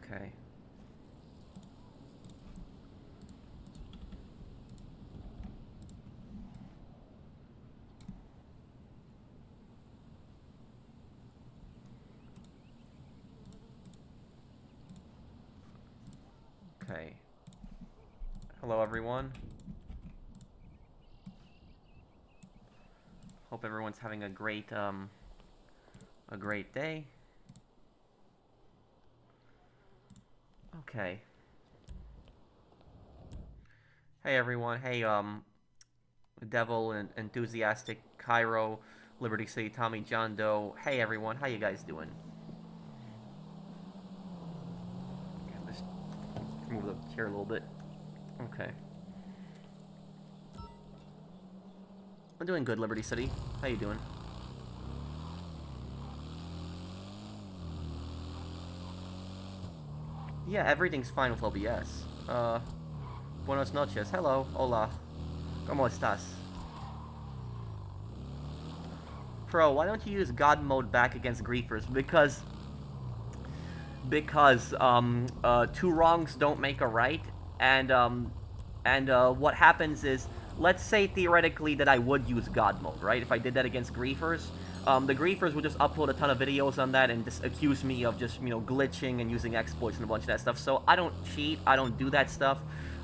Okay. Okay. Hello, everyone. Hope everyone's having a great day. Okay. Hey, everyone. Hey, Devil and Enthusiastic, Cairo, Liberty City, Tommy, John Doe. Hey, everyone. How you guys doing? Okay, let's move the chair a little bit. Okay. I'm doing good, Liberty City. How you doing? Yeah, everything's fine with OBS. Buenos noches. Hello. Hola. ¿Cómo estás? Pro, why don't you use God mode back against griefers? Because two wrongs don't make a right, and what happens is, let's say theoretically that I would use God mode, right? If I did that against griefers, the griefers would just upload a ton of videos on that and just accuse me of just, glitching and using exploits and a bunch of that stuff. So I don't cheat, I don't do that stuff.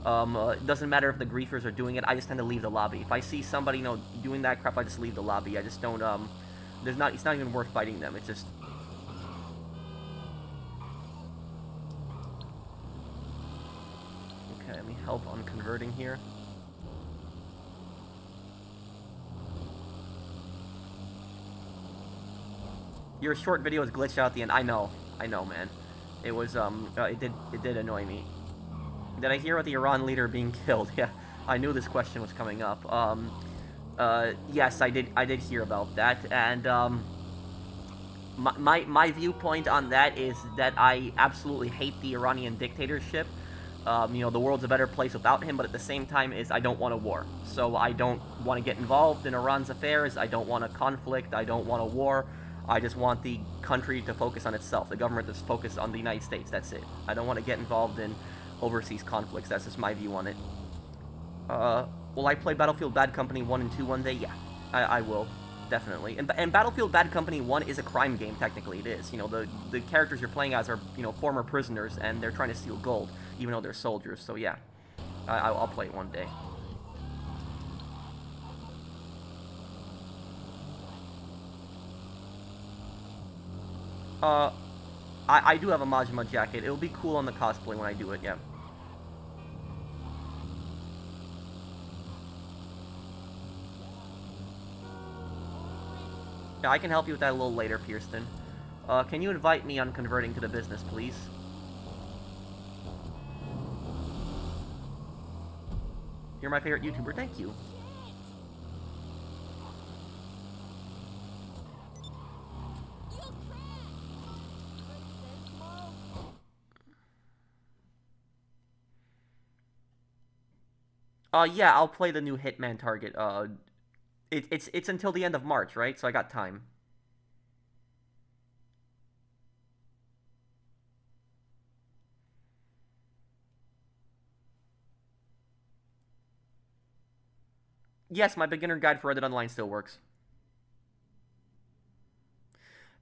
It doesn't matter if the griefers are doing it, I just tend to leave the lobby. If I see somebody, doing that crap, I just leave the lobby. I just don't, it's not even worth fighting them. It's just... Okay, let me help on converting here. Your short video is glitched out at the end. I know, man. It was, it did annoy me. Did I hear about the Iran leader being killed? Yeah, I knew this question was coming up. Yes, I did hear about that, and, my viewpoint on that is that I absolutely hate the Iranian dictatorship. The world's a better place without him, but at the same time I don't want a war. So I don't want to get involved in Iran's affairs, I don't want a conflict, I don't want a war. I just want the country to focus on itself, the government to focus on the United States, that's it. I don't want to get involved in overseas conflicts, that's just my view on it. Will I play Battlefield Bad Company 1 and 2 one day? Yeah, I will. Definitely. And Battlefield Bad Company 1 is a crime game, technically it is. The characters you're playing as are, former prisoners, and they're trying to steal gold, even though they're soldiers, so yeah. I'll play it one day. I do have a Majima jacket. It'll be cool on the cosplay when I do it, yeah. Yeah, I can help you with that a little later, Pierston. Can you invite me on converting to the business, please? You're my favorite YouTuber, thank you. Yeah, I'll play the new Hitman Target. It's until the end of March, right? So I got time. Yes, my beginner guide for Reddit Online still works.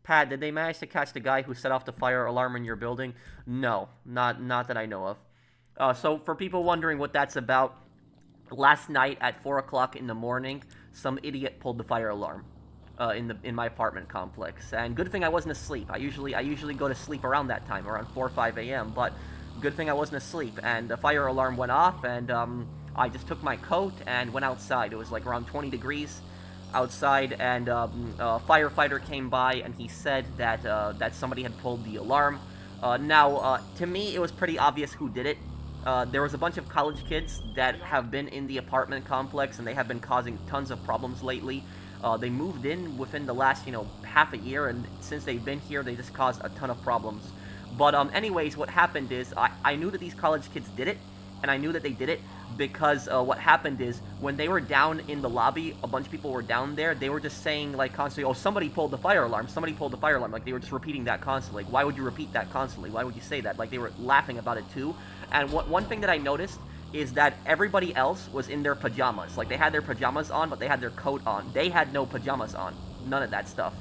Pat, did they manage to catch the guy who set off the fire alarm in your building? No, not that I know of. So for people wondering what that's about, last night at 4 o'clock in the morning, some idiot pulled the fire alarm in my apartment complex. And good thing I wasn't asleep. I usually go to sleep around that time, around 4 or 5 a.m. But good thing I wasn't asleep. And the fire alarm went off, and I just took my coat and went outside. It was like around 20 degrees outside, and a firefighter came by, and he said that somebody had pulled the alarm. Now, to me, it was pretty obvious who did it. There was a bunch of college kids that have been in the apartment complex, and they have been causing tons of problems lately. They moved in within the last, half a year, and since they've been here, they just caused a ton of problems. But anyways, what happened is, I knew that these college kids did it, and I knew that they did it because what happened is when they were down in the lobby, a bunch of people were down there. They were just saying like constantly, "Oh, somebody pulled the fire alarm. Somebody pulled the fire alarm." Like they were just repeating that constantly. Like, why would you repeat that constantly? Why would you say that? Like they were laughing about it too. And one thing that I noticed is that everybody else was in their pajamas. Like they had their pajamas on, but they had their coat on. They had no pajamas on. None of that stuff.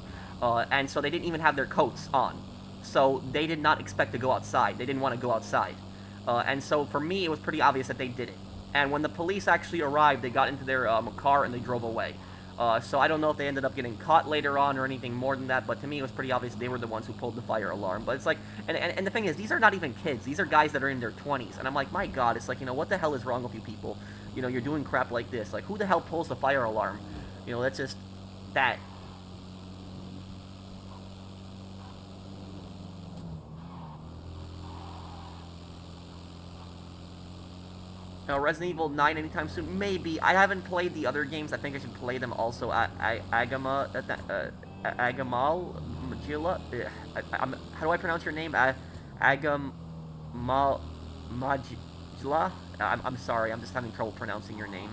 And so they didn't even have their coats on. So they did not expect to go outside. They didn't want to go outside. And so for me, it was pretty obvious that they did it. And when the police actually arrived, they got into their car and they drove away. So I don't know if they ended up getting caught later on or anything more than that, but to me it was pretty obvious they were the ones who pulled the fire alarm. But it's like, and the thing is, these are not even kids. These are guys that are in their 20s. And I'm like, my God, it's like, what the hell is wrong with you people? You're doing crap like this. Like, who the hell pulls the fire alarm? That's just that. Resident Evil 9 anytime soon? Maybe. I haven't played the other games. I think I should play them also. Agamal Magilla? How do I pronounce your name? Agamal Magilla? I'm sorry. I'm just having trouble pronouncing your name.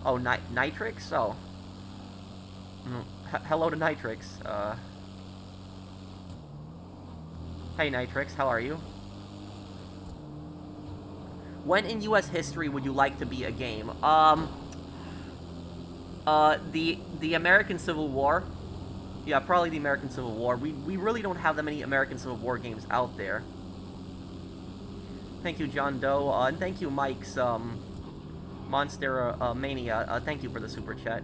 Oh, Nitrix? Oh. Hello to Nitrix. Hey, Nitrix. How are you? When in U.S. history would you like to be a game? The American Civil War. Yeah, probably the American Civil War. We really don't have that many American Civil War games out there. Thank you, John Doe, and thank you, Mike's Monster Mania. Thank you for the super chat.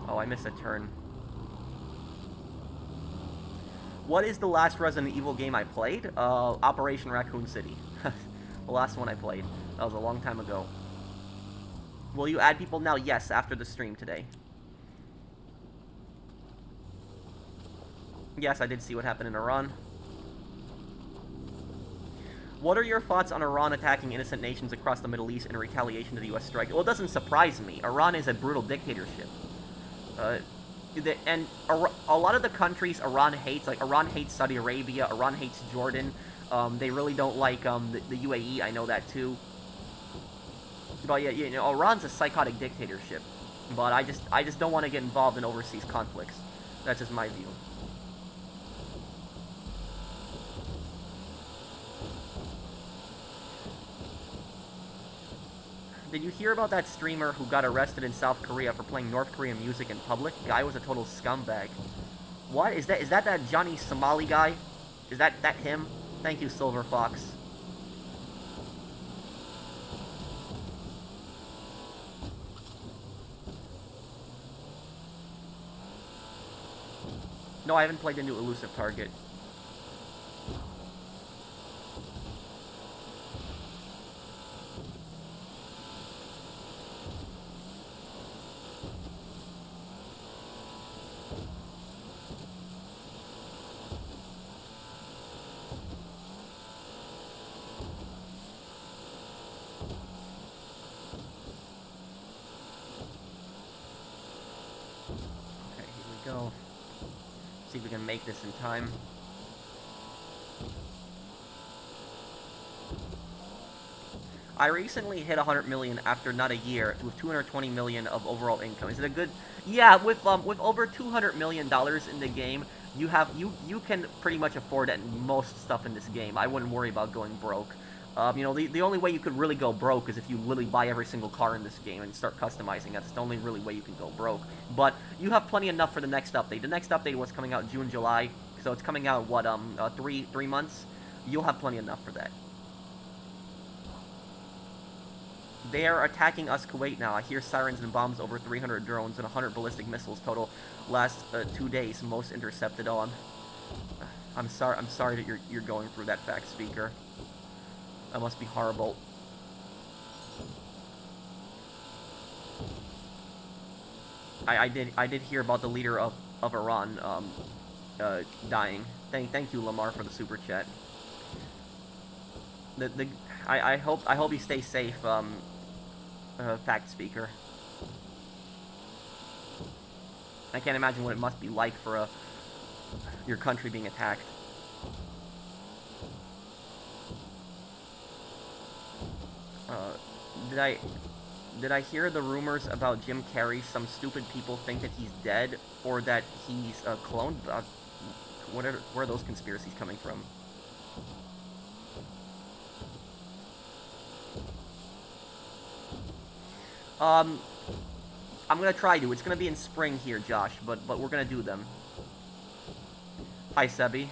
Oh, I missed a turn. What is the last Resident Evil game I played? Operation Raccoon City. The last one I played. That was a long time ago. Will you add people now? Yes, after the stream today. Yes, I did see what happened in Iran. What are your thoughts on Iran attacking innocent nations across the Middle East in retaliation to the U.S. strike? Well, it doesn't surprise me. Iran is a brutal dictatorship. And a lot of the countries Iran hates, like Iran hates Saudi Arabia, Iran hates Jordan. They really don't like the UAE. I know that too. But yeah, Iran's a psychotic dictatorship. But I just don't want to get involved in overseas conflicts. That's just my view. Did you hear about that streamer who got arrested in South Korea for playing North Korean music in public? The guy was a total scumbag. What? Is that Johnny Somali guy? Is that him? Thank you, Silver Fox. No, I haven't played the new Elusive Target. Go. See if we can make this in time. I recently hit 100 million after not a year with 220 million of overall income. Is it a good? Yeah, with over 200 million dollars in the game, you can pretty much afford most stuff in this game. I wouldn't worry about going broke. The only way you could really go broke is if you literally buy every single car in this game and start customizing. That's the only really way you can go broke. But you have plenty enough for the next update. The next update was coming out June, July, so it's coming out, what, 3 months? You'll have plenty enough for that. They are attacking us, Kuwait, now. I hear sirens and bombs, over 300 drones and 100 ballistic missiles total. Last 2 days, most intercepted on. I'm sorry that you're going through that, fact speaker. That must be horrible. I did hear about the leader of Iran dying. Thank you, Lamar, for the super chat. I hope you stay safe, fact speaker. I can't imagine what it must be like for your country being attacked. Uh, did I did I hear the rumors about Jim Carrey? Some stupid people think that he's dead or that he's cloned. Where are those conspiracies coming from? Um, I'm gonna try to. It's gonna be in spring here, Josh, but we're gonna do them. Hi, Sebi.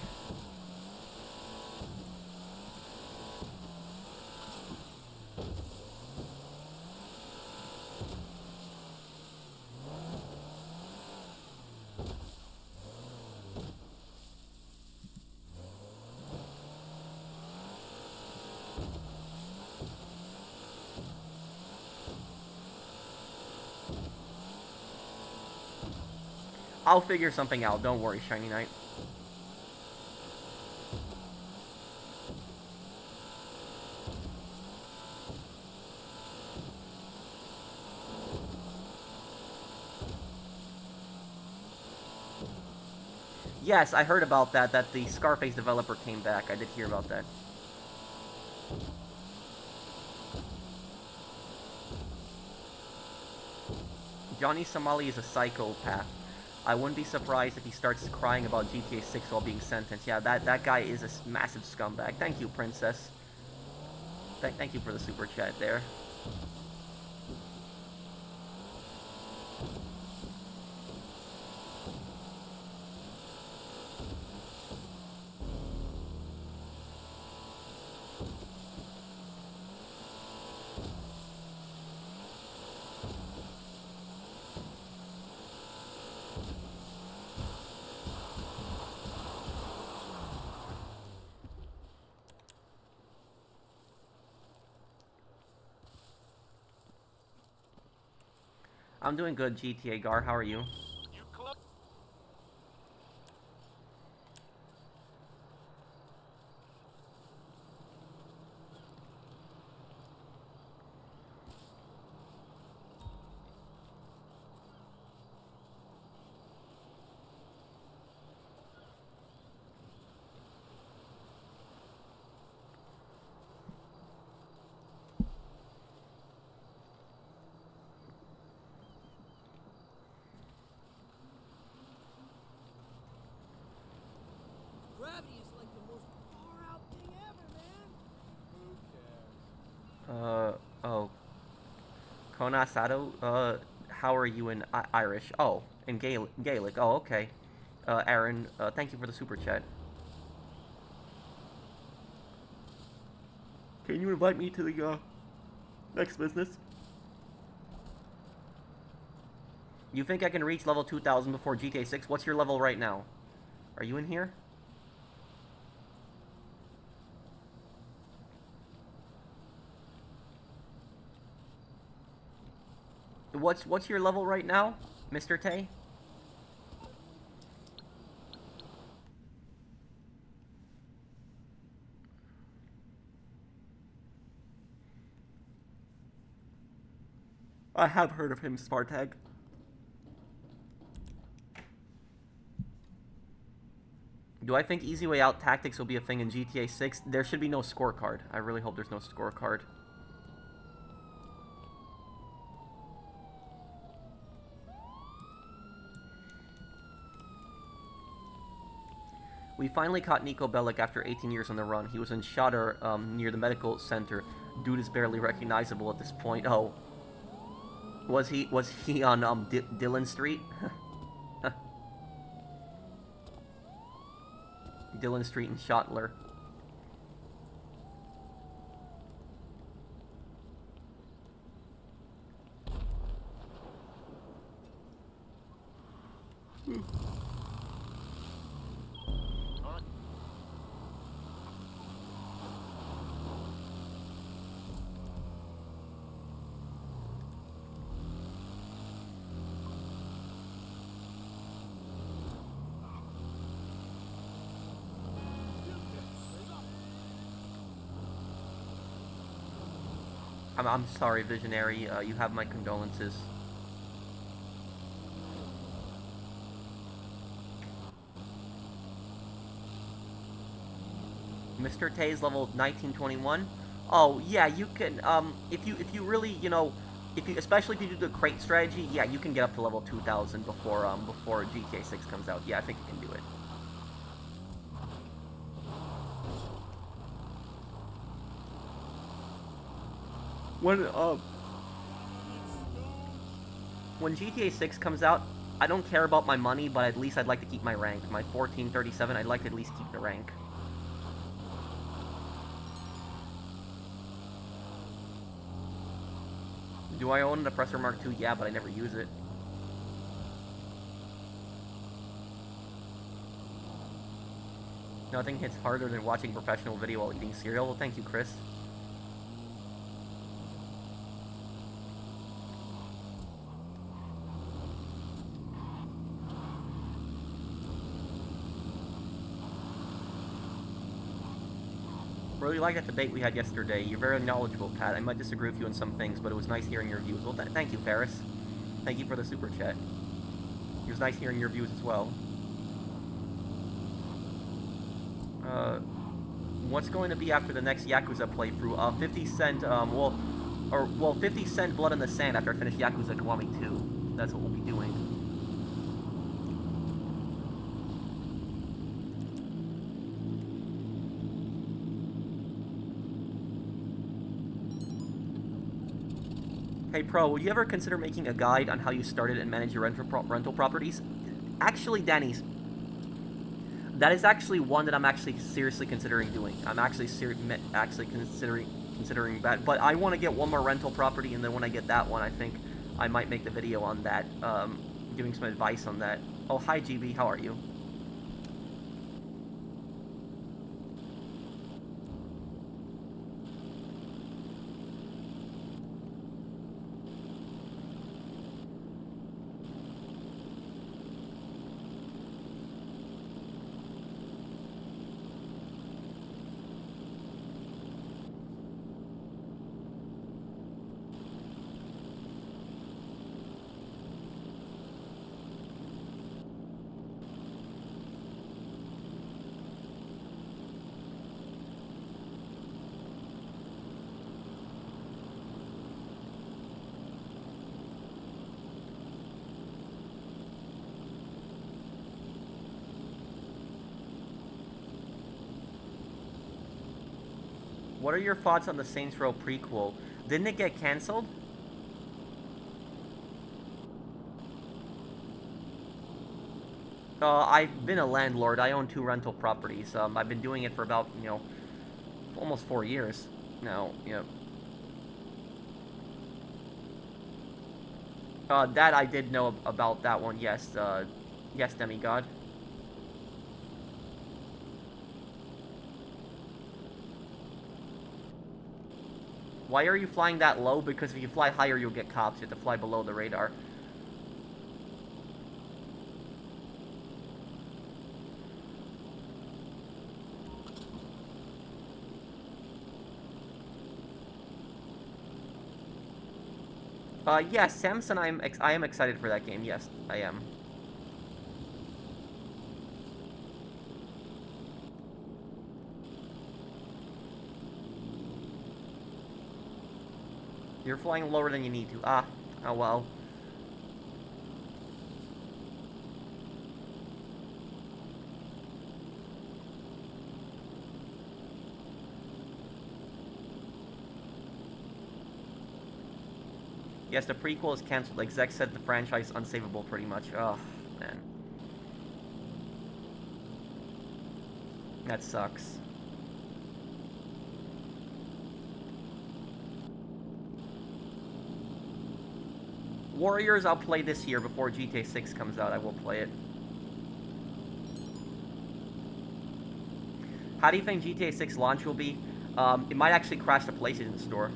I'll figure something out. Don't worry, Shiny Knight. Yes, I heard about that. That the Scarface developer came back. I did hear about that. Johnny Somali is a psychopath. I wouldn't be surprised if he starts crying about GTA 6 while being sentenced. Yeah, that guy is a massive scumbag. Thank you, Princess. Thank you for the super chat there. I'm doing good, GTA Gar. How are you? Gravity is like the most far out thing ever, man. Who cares? Oh. Kona Sato, how are you in Irish? Oh, in Gaelic. Oh, okay. Aaron, thank you for the super chat. Can you invite me to the, next business? You think I can reach level 2000 before GTA 6? What's your level right now? Are you in here? What's your level right now, Mr. Tay? I have heard of him, Spartag. Do I think easy way out tactics will be a thing in GTA 6? There should be no scorecard. I really hope there's no scorecard. We finally caught Nico Bellic after 18 years on the run. He was in Shadar, near the medical center. Dude is barely recognizable at this point. Oh, was he on Dillon Street? Dillon Street and Shotler. I'm sorry, Visionary. You have my condolences. Mr. Tay's level 1921. Oh yeah, you can. If you really, if you, especially if you do the crate strategy, yeah, you can get up to level 2,000 before GTA 6 comes out. Yeah, I think you can do it. When when GTA 6 comes out, I don't care about my money, but at least I'd like to keep my rank. My 1437, I'd like to at least keep the rank. Do I own an Oppressor Mark II? Yeah, but I never use it. Nothing hits harder than watching professional video while eating cereal. Well, thank you, Chris. Really like that debate we had yesterday. You're very knowledgeable, Pat. I might disagree with you on some things, but it was nice hearing your views. Well, thank you, Ferris. Thank you for the super chat. It was nice hearing your views as well. What's going to be after the next Yakuza playthrough? 50 Cent, 50 Cent Blood in the Sand after I finish Yakuza Kiwami 2. That's what we'll be doing. Hey Pro, would you ever consider making a guide on how you started and manage your rental properties? Actually, Danny's, that is actually one that I'm actually seriously considering doing. I'm actually considering that. But I want to get one more rental property, and then when I get that one, I think I might make the video on that, giving some advice on that. Oh, hi GB, how are you? What are your thoughts on the Saints Row prequel? Didn't it get canceled? I've been a landlord. I own 2 rental properties. I've been doing it for about, almost 4 years now. That I did know about that one. Yes. Yes, Demigod. Why are you flying that low? Because if you fly higher, you'll get cops. You have to fly below the radar. Yes, Samson, I am excited for that game. Yes, I am. You're flying lower than you need to. Ah, oh well. Yes, the prequel is cancelled. Like Zek said, the franchise unsavable pretty much. Oh, man. That sucks. Warriors, I'll play this year before GTA 6 comes out. I will play it. How do you think GTA 6 launch will be? It might actually crash the PlayStation Store.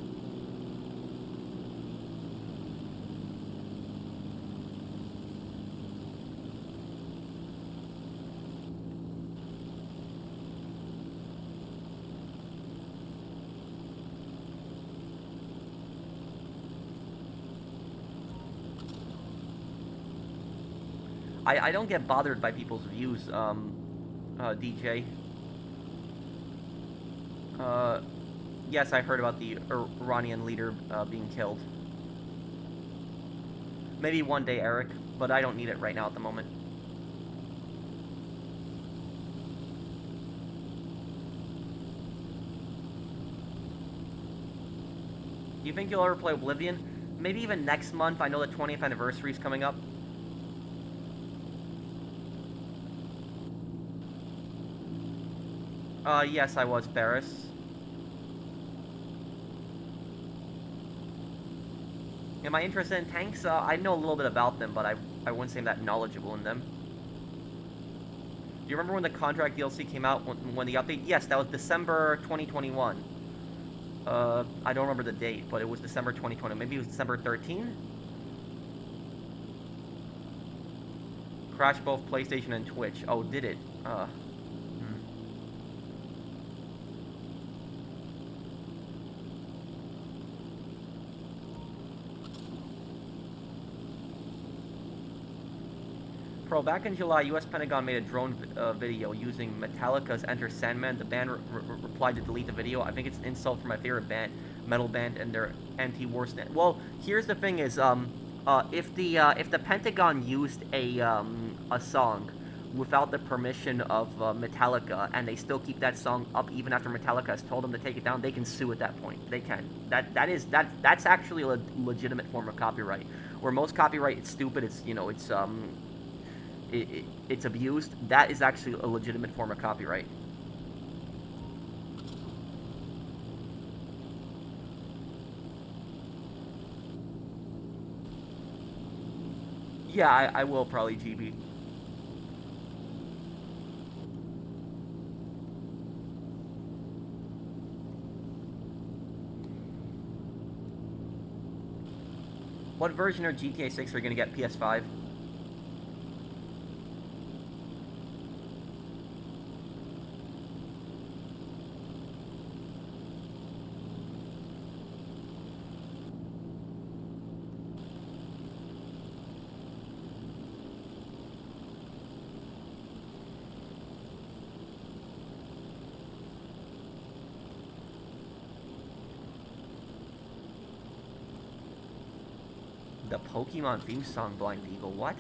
I don't get bothered by people's views, DJ. Yes, I heard about the Iranian leader being killed. Maybe one day, Eric, but I don't need it right now at the moment. Do you think you'll ever play Oblivion? Maybe even next month. I know the 20th anniversary is coming up. Yes, I was, Ferris. Am I interested in tanks? I know a little bit about them, but I wouldn't say I'm that knowledgeable in them. Do you remember when the contract DLC came out, when the update? Yes, that was December 2021. I don't remember the date, but it was December 2020. Maybe it was December 13? Crashed both PlayStation and Twitch. Oh, did it? Pro, back in July, U.S. Pentagon made a drone video using Metallica's Enter Sandman. The band replied to delete the video. I think it's an insult for my favorite band, metal band, and their anti-war stand. Well, here's the thing: is if the Pentagon used a song without the permission of Metallica, and they still keep that song up even after Metallica has told them to take it down, they can sue at that point. They can. That's actually a legitimate form of copyright. Where most copyright is stupid. It's it's abused. That is actually a legitimate form of copyright. Yeah, I will probably, GB. What version of GTA 6 are you going to get? PS5? The Pokemon theme song, Blind Eagle. What?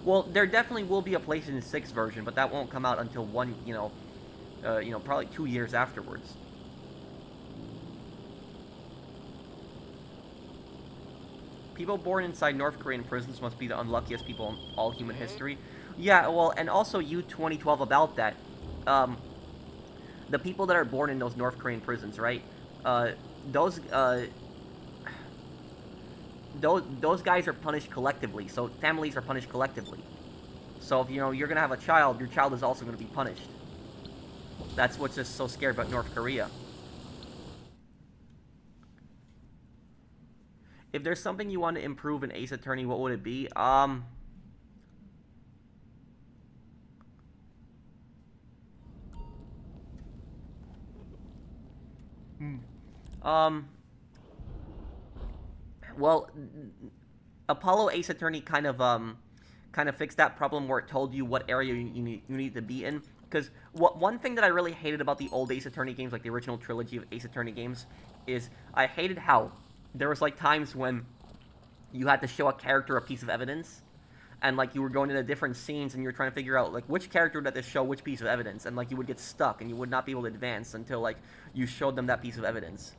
Well, there definitely will be a PlayStation 6 version, but that won't come out until probably 2 years afterwards. People born inside North Korean prisons must be the unluckiest people in all human history. Yeah, well, and also you 2012 about that. The people that are born in those North Korean prisons, right? Those those guys are punished collectively. So families are punished collectively. So if you're gonna have a child, your child is also gonna be punished. That's what's just so scary about North Korea. If there's something you want to improve in Ace Attorney, what would it be? Um, well, Apollo Ace Attorney kind of fixed that problem where it told you what area you need to be in. Because one thing that I really hated about the old Ace Attorney games, like the original trilogy of Ace Attorney games, is I hated how there was like times when you had to show a character a piece of evidence, and like you were going into different scenes and you were trying to figure out like which character would have to show which piece of evidence, and like you would get stuck and you would not be able to advance until like you showed them that piece of evidence.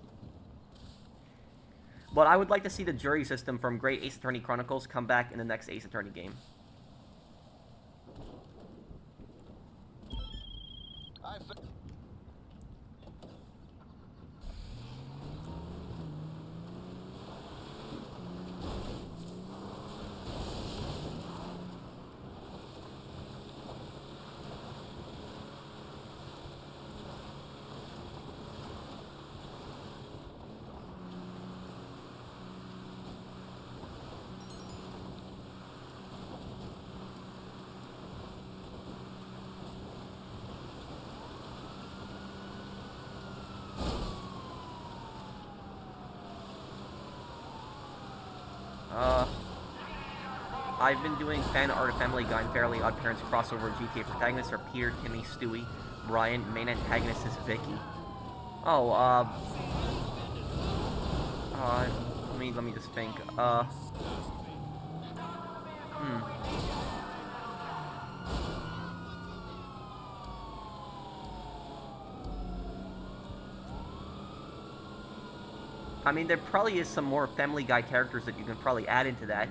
But I would like to see the jury system from Great Ace Attorney Chronicles come back in the next Ace Attorney game. I've been doing fan art of Family Guy and Fairly Odd Parents crossover. GTA protagonists are Peter, Timmy, Stewie, Brian. Main antagonist is Vicky. Oh, let me just think. I mean, there probably is some more Family Guy characters that you can probably add into that.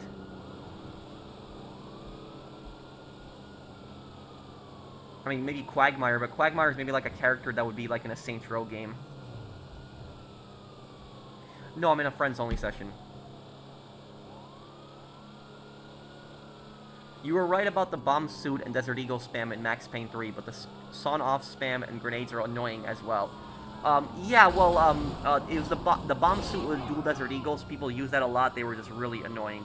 I mean, maybe Quagmire, but Quagmire is maybe like a character that would be like in a Saints Row game. No, I'm in a friends-only session. You were right about the bomb suit and Desert Eagle spam in Max Payne 3, but the sawn-off spam and grenades are annoying as well. Yeah, well, it was the bomb suit with dual Desert Eagles. People use that a lot. They were just really annoying.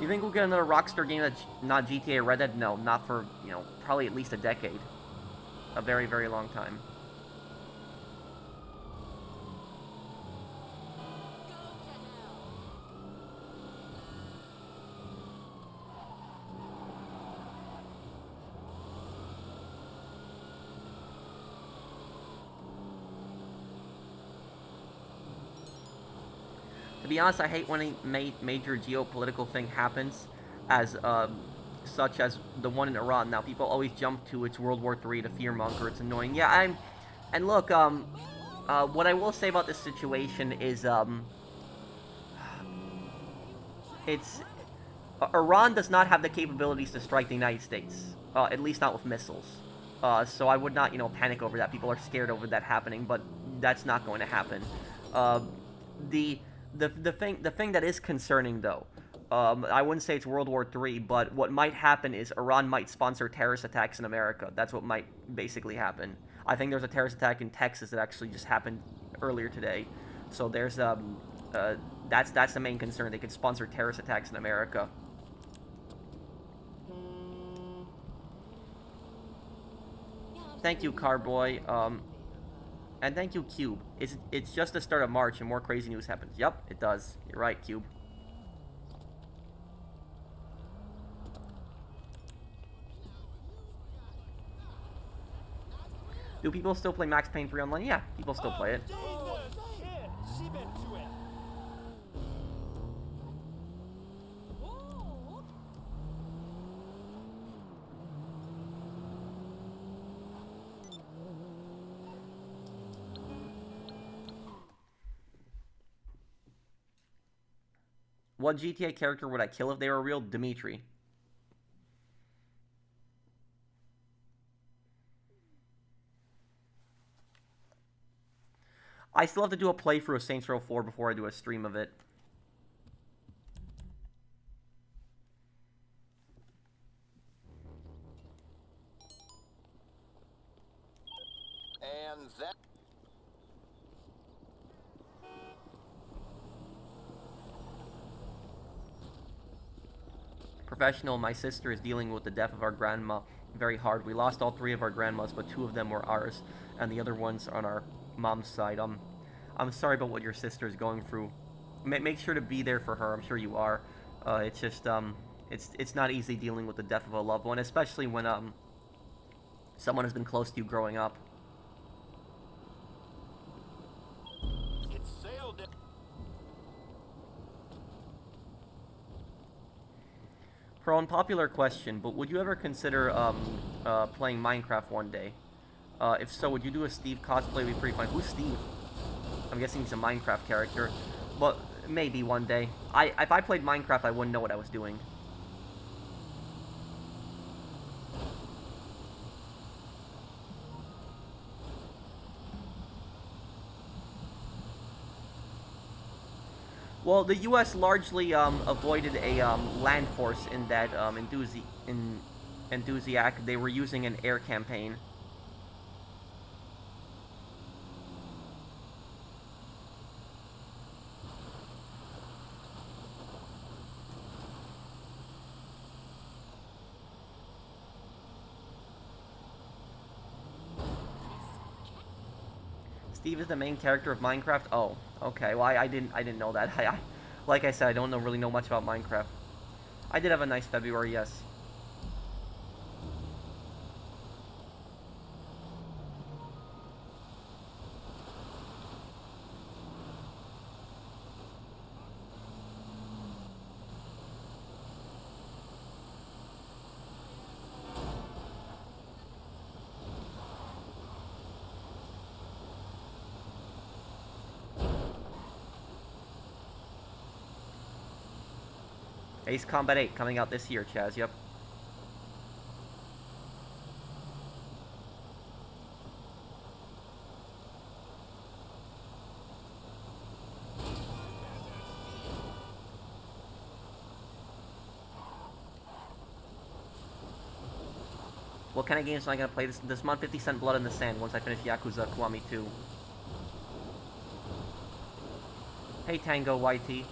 You think we'll get another Rockstar game that's not GTA or Red Dead? No, not for, probably at least a decade. A very, very long time. To be honest, I hate when a major geopolitical thing happens, as such as the one in Iran. Now, people always jump to it's World War III to fearmonger. It's annoying. Yeah, and look, what I will say about this situation is, it's Iran does not have the capabilities to strike the United States, at least not with missiles. So I would not, panic over that. People are scared over that happening, but that's not going to happen. The thing that is concerning, though, I wouldn't say it's World War III, but what might happen is Iran might sponsor terrorist attacks in America. That's what might basically happen. I think there's a terrorist attack in Texas that actually just happened earlier today. So there's that's the main concern. They could sponsor terrorist attacks in America. Thank you, Carboy. And thank you, Cube. It's just the start of March and more crazy news happens. Yep, it does. You're right, Cube. Do people still play Max Payne 3 online? Yeah, people still play it. What GTA character would I kill if they were real? Dimitri. I still have to do a playthrough of Saints Row 4 before I do a stream of it. And that... Professional, my sister is dealing with the death of our grandma very hard. We lost all 3 of our grandmas, but 2 of them were ours, and the other ones on our mom's side. I'm sorry about what your sister is going through. Make sure to be there for her. I'm sure you are. It's just it's not easy dealing with the death of a loved one, especially when someone has been close to you growing up. It's sailed it. For unpopular question, but would you ever consider playing Minecraft one day? If so, would you do a Steve cosplay? It'd be pretty fun. Who's Steve? I'm guessing he's a Minecraft character. But maybe one day. If I played Minecraft, I wouldn't know what I was doing. Well, the U.S. largely avoided a land force in that Enthusiac. They were using an air campaign. Steve is the main character of Minecraft? Oh, okay. Well, I didn't know that. Like I said, I don't really know much about Minecraft. I did have a nice February, yes. Ace Combat 8 coming out this year, Chaz. Yep. What kind of games am I gonna play this month? 50 Cent Blood in the Sand once I finish Yakuza Kiwami 2. Hey Tango YT.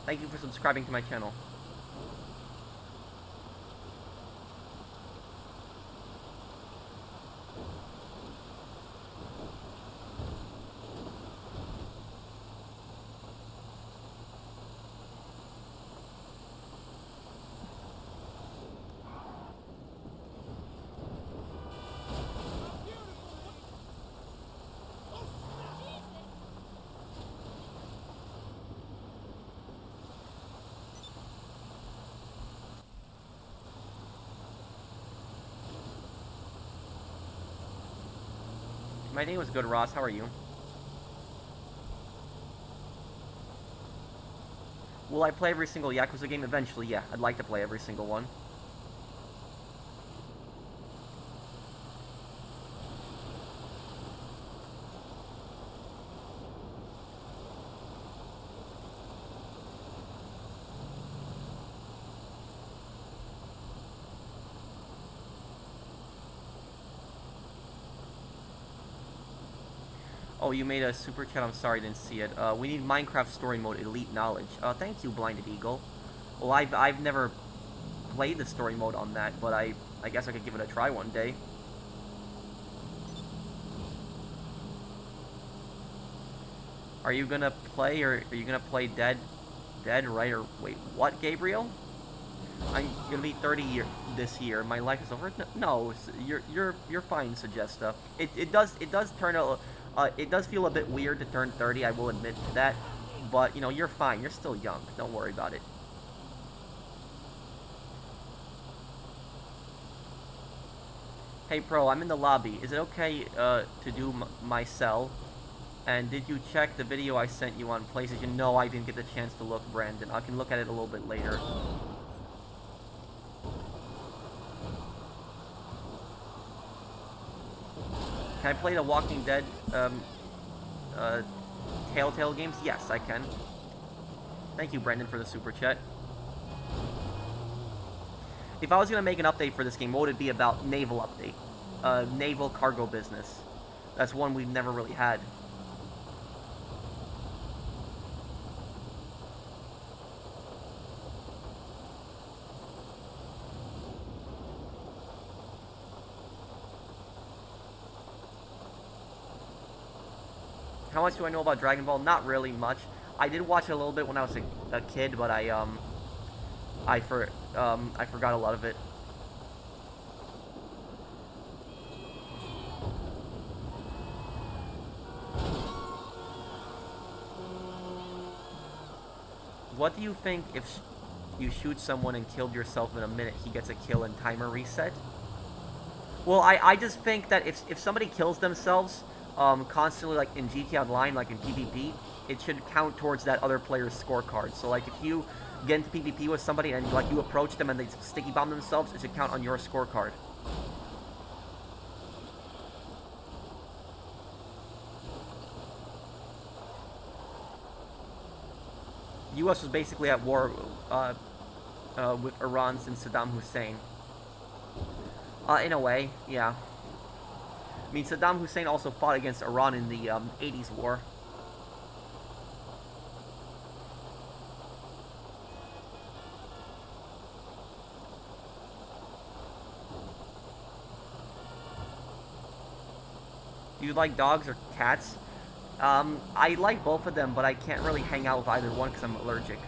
Thank you for subscribing to my channel. My day was good, Ross. How are you? Will I play every single Yakuza game? Eventually, yeah. I'd like to play every single one. Oh, you made a super chat. I'm sorry, I didn't see it. We need Minecraft story mode elite knowledge. Thank you, Blinded Eagle. Well, I've never played the story mode on that, but I guess I could give it a try one day. Are you gonna play, or are you gonna play Dead, right? Or wait, what, Gabriel? I'm gonna be 30 this year. My life is over. No, you're fine, Suggesta. It does turn out. It does feel a bit weird to turn 30, I will admit to that. But, you know, you're fine. You're still young. Don't worry about it. Hey, Pro, I'm in the lobby. Is it okay to do my cell? And did you check the video I sent you on PlayStation? No, I didn't get the chance to look, Brandon. I can look at it a little bit later. Can I play the Walking Dead Telltale games? Yes, I can. Thank you, Brendan, for the super chat. If I was going to make an update for this game, what would it be about? Naval update. Naval cargo business. That's one we've never really had. How much do I know about Dragon Ball? Not really much. I did watch it a little bit when I was a kid, but I forgot a lot of it. What do you think if you shoot someone and killed yourself in a minute, he gets a kill and timer reset? Well, I just think that if somebody kills themselves constantly, like in GTA Online, like in PvP, it should count towards that other player's scorecard. So like if you get into PvP with somebody and like you approach them and they sticky bomb themselves, it should count on your scorecard. U.S. was basically at war with Iran since Saddam Hussein. In a way, yeah. I mean, Saddam Hussein also fought against Iran in the 80s war. Do you like dogs or cats? I like both of them, but I can't really hang out with either one because I'm allergic.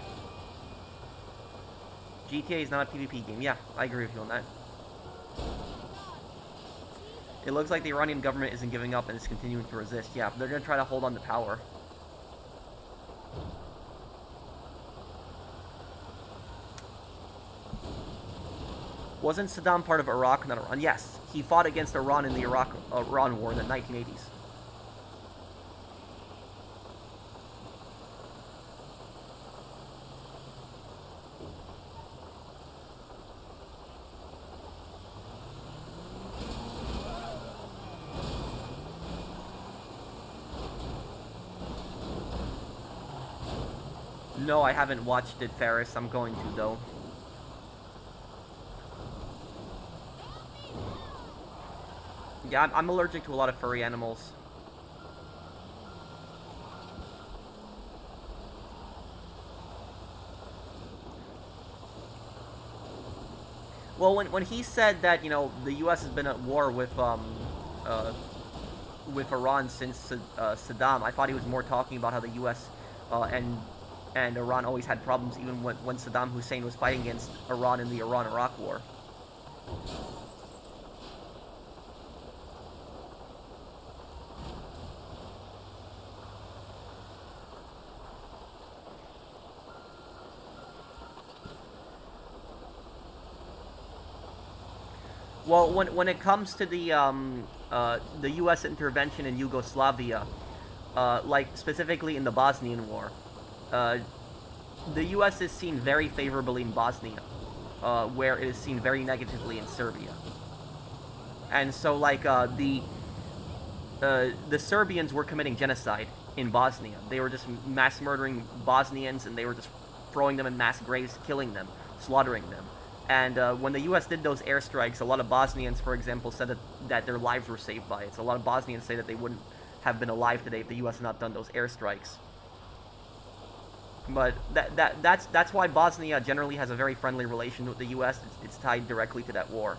GTA is not a PvP game. Yeah, I agree with you on that. It looks like the Iranian government isn't giving up and is continuing to resist. Yeah, they're going to try to hold on to power. Wasn't Saddam part of Iraq, not Iran? Yes, he fought against Iran in the Iran war in the 1980s. No, I haven't watched it, Ferris. I'm going to, though. Yeah, I'm allergic to a lot of furry animals. Well, when he said that, you know, the U.S. has been at war with Iran since Saddam, I thought he was more talking about how the U.S. And Iran always had problems, even when Saddam Hussein was fighting against Iran in the Iran-Iraq war. Well, when it comes to the U.S. intervention in Yugoslavia, like specifically in the Bosnian War, the U.S. is seen very favorably in Bosnia, where it is seen very negatively in Serbia. And so, like the Serbians were committing genocide in Bosnia. They were just mass murdering Bosnians, and they were just throwing them in mass graves, killing them, slaughtering them. And when the U.S. did those airstrikes, a lot of Bosnians, for example, said that their lives were saved by it. So a lot of Bosnians say that they wouldn't have been alive today if the U.S. had not done those airstrikes. But that's why Bosnia generally has a very friendly relation with the U.S. It's tied directly to that war.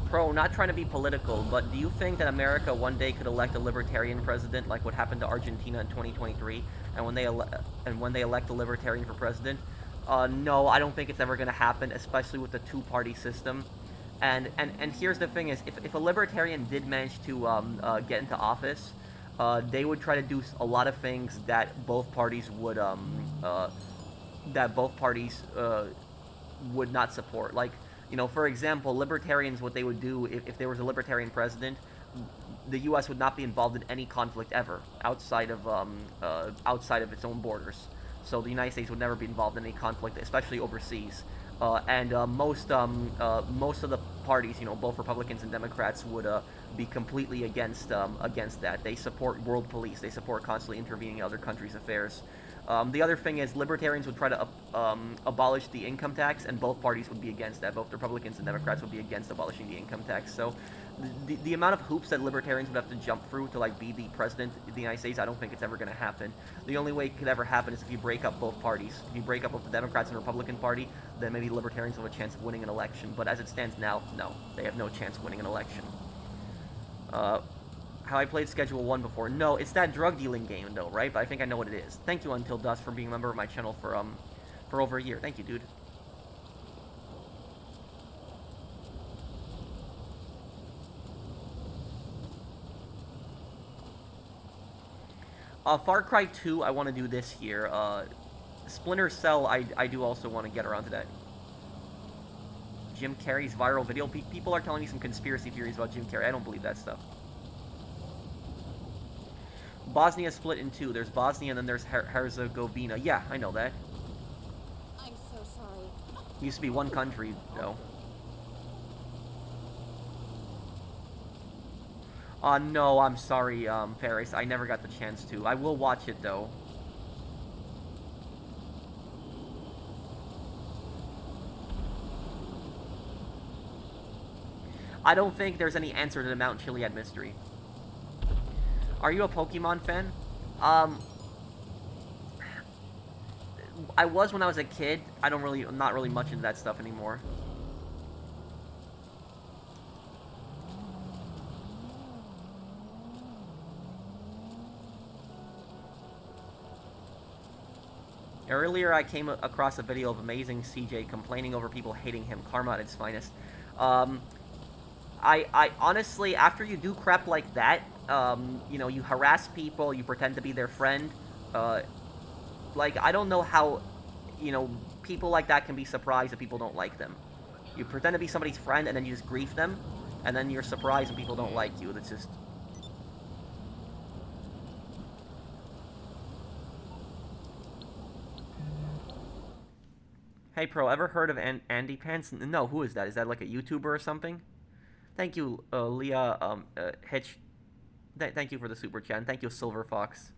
Pro, not trying to be political, but do you think that America one day could elect a libertarian president, like what happened to Argentina in 2023, and when they elect a libertarian for president? No, I don't think it's ever going to happen, especially with the two-party system. And here's the thing: is if a libertarian did manage to get into office, they would try to do a lot of things that both parties would not support, like. You know, for example, libertarians, what they would do if there was a libertarian president, the U.S. would not be involved in any conflict ever outside of its own borders. So the United States would never be involved in any conflict, especially overseas. Most of the parties, you know, both Republicans and Democrats, would be completely against that. They support world police. They support constantly intervening in other countries' affairs. The other thing is libertarians would try to abolish the income tax, and both parties would be against that. Both the Republicans and Democrats would be against abolishing the income tax. So the amount of hoops that libertarians would have to jump through to like be the president of the United States, I don't think it's ever going to happen. The only way it could ever happen is if you break up both parties. If you break up both the Democrats and the Republican Party, then maybe libertarians have a chance of winning an election. But as it stands now, no, they have no chance of winning an election. How I played Schedule 1 before. No, it's that drug dealing game though, right? But I think I know what it is. Thank you, Until Dusk, for being a member of my channel for over a year. Thank you, dude. Far Cry 2, I want to do this year. Splinter Cell, I do also want to get around to that. Jim Carrey's viral video. People are telling me some conspiracy theories about Jim Carrey. I don't believe that stuff. Bosnia split in two. There's Bosnia and then there's Herzegovina. Yeah, I know that. I'm so sorry. It used to be one country, though. No, I'm sorry, Paris. I never got the chance to. I will watch it, though. I don't think there's any answer to the Mount Chiliad mystery. Are you a Pokemon fan? I was when I was a kid. I'm not really much into that stuff anymore. Earlier, I came across a video of Amazing CJ complaining over people hating him. Karma at its finest. I honestly, after you do crap like that, you know, you harass people, you pretend to be their friend, like, I don't know how, you know, people like that can be surprised if people don't like them. You pretend to be somebody's friend, and then you just grief them, and then you're surprised when people don't like you. That's just... Hey, Pro, ever heard of Andy Pants? No, who is that? Is that like a YouTuber or something? Thank you, Leah, Hitch. Thank you for the super chat. Thank you, Silver Fox.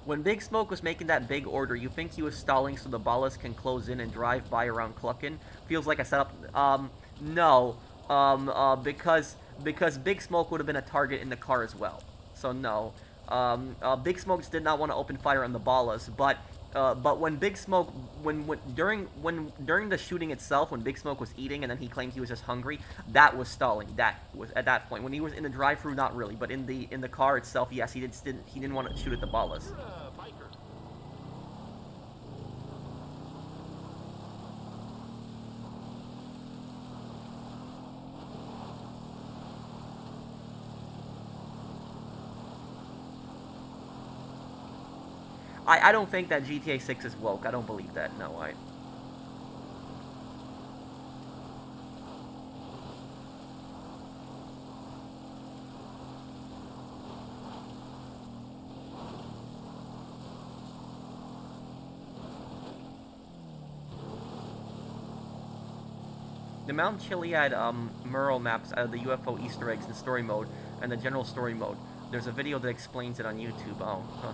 When Big Smoke was making that big order, you think he was stalling so the ballas can close in and drive by around Cluckin? Feels like a setup. No. Because Big Smoke would have been a target in the car as well. So no. Big Smokes did not want to open fire on the ballas, but when Big Smoke, during the shooting itself, when Big Smoke was eating and then he claimed he was just hungry, that was stalling. That was at that point. When he was in the drive-thru, not really, but in the car itself, yes, he didn't want to shoot at the ballas. You're a biker. I don't think that GTA 6 is woke. I don't believe that. No, The Mount Chiliad mural maps out of the UFO Easter eggs in story mode and the general story mode. There's a video that explains it on YouTube. Oh, huh.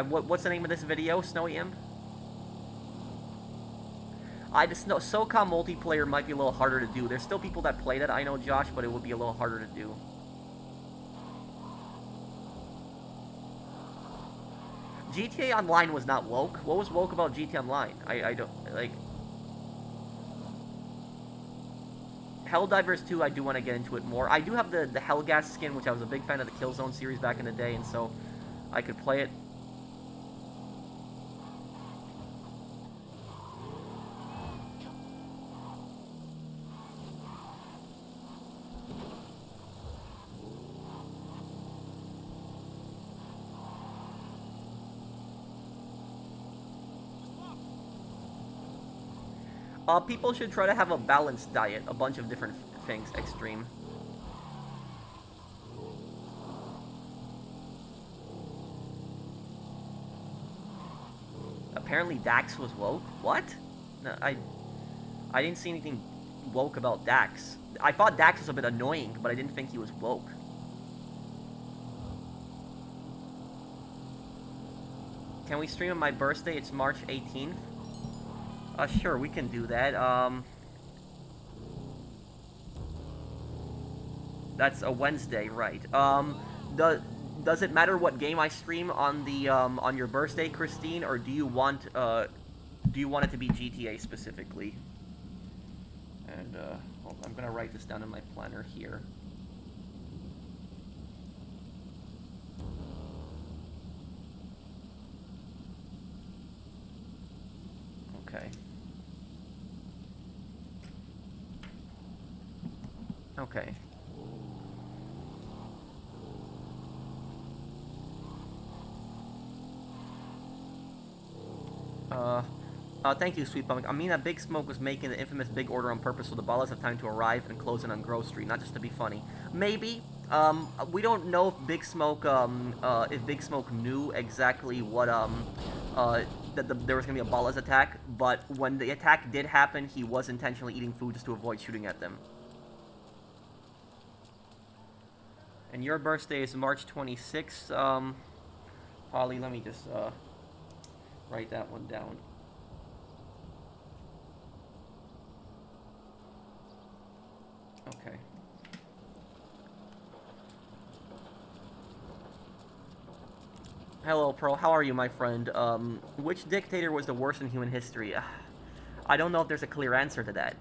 What's the name of this video, Snowy Imp? I just know SOCOM multiplayer might be a little harder to do. There's still people that play that, I know, Josh, but it would be a little harder to do. GTA Online was not woke. What was woke about GTA Online? I don't, like... Helldivers 2, I do want to get into it more. I do have the Hellgas skin, which I was a big fan of the Killzone series back in the day, and so I could play it. People should try to have a balanced diet, a bunch of different things, extreme. Apparently Dax was woke? What? No, I didn't see anything woke about Dax. I thought Dax was a bit annoying, but I didn't think he was woke. Can we stream on my birthday? It's March 18th. Sure, we can do that. That's a Wednesday, right? Does it matter what game I stream on the on your birthday, Christine, or do you want it to be GTA specifically? And hold on, I'm gonna write this down in my planner here. Okay. Okay. Thank you, Sweet Pumpkin. I mean that Big Smoke was making the infamous big order on purpose so the ballas have time to arrive and close in on Grove Street, not just to be funny. Maybe. We don't know if Big Smoke knew exactly what, that there was gonna be a ballas attack, but when the attack did happen, he was intentionally eating food just to avoid shooting at them. And your birthday is March 26th. Polly, let me just write that one down. Okay. Hello, Pearl. How are you, my friend? Which dictator was the worst in human history? I don't know if there's a clear answer to that.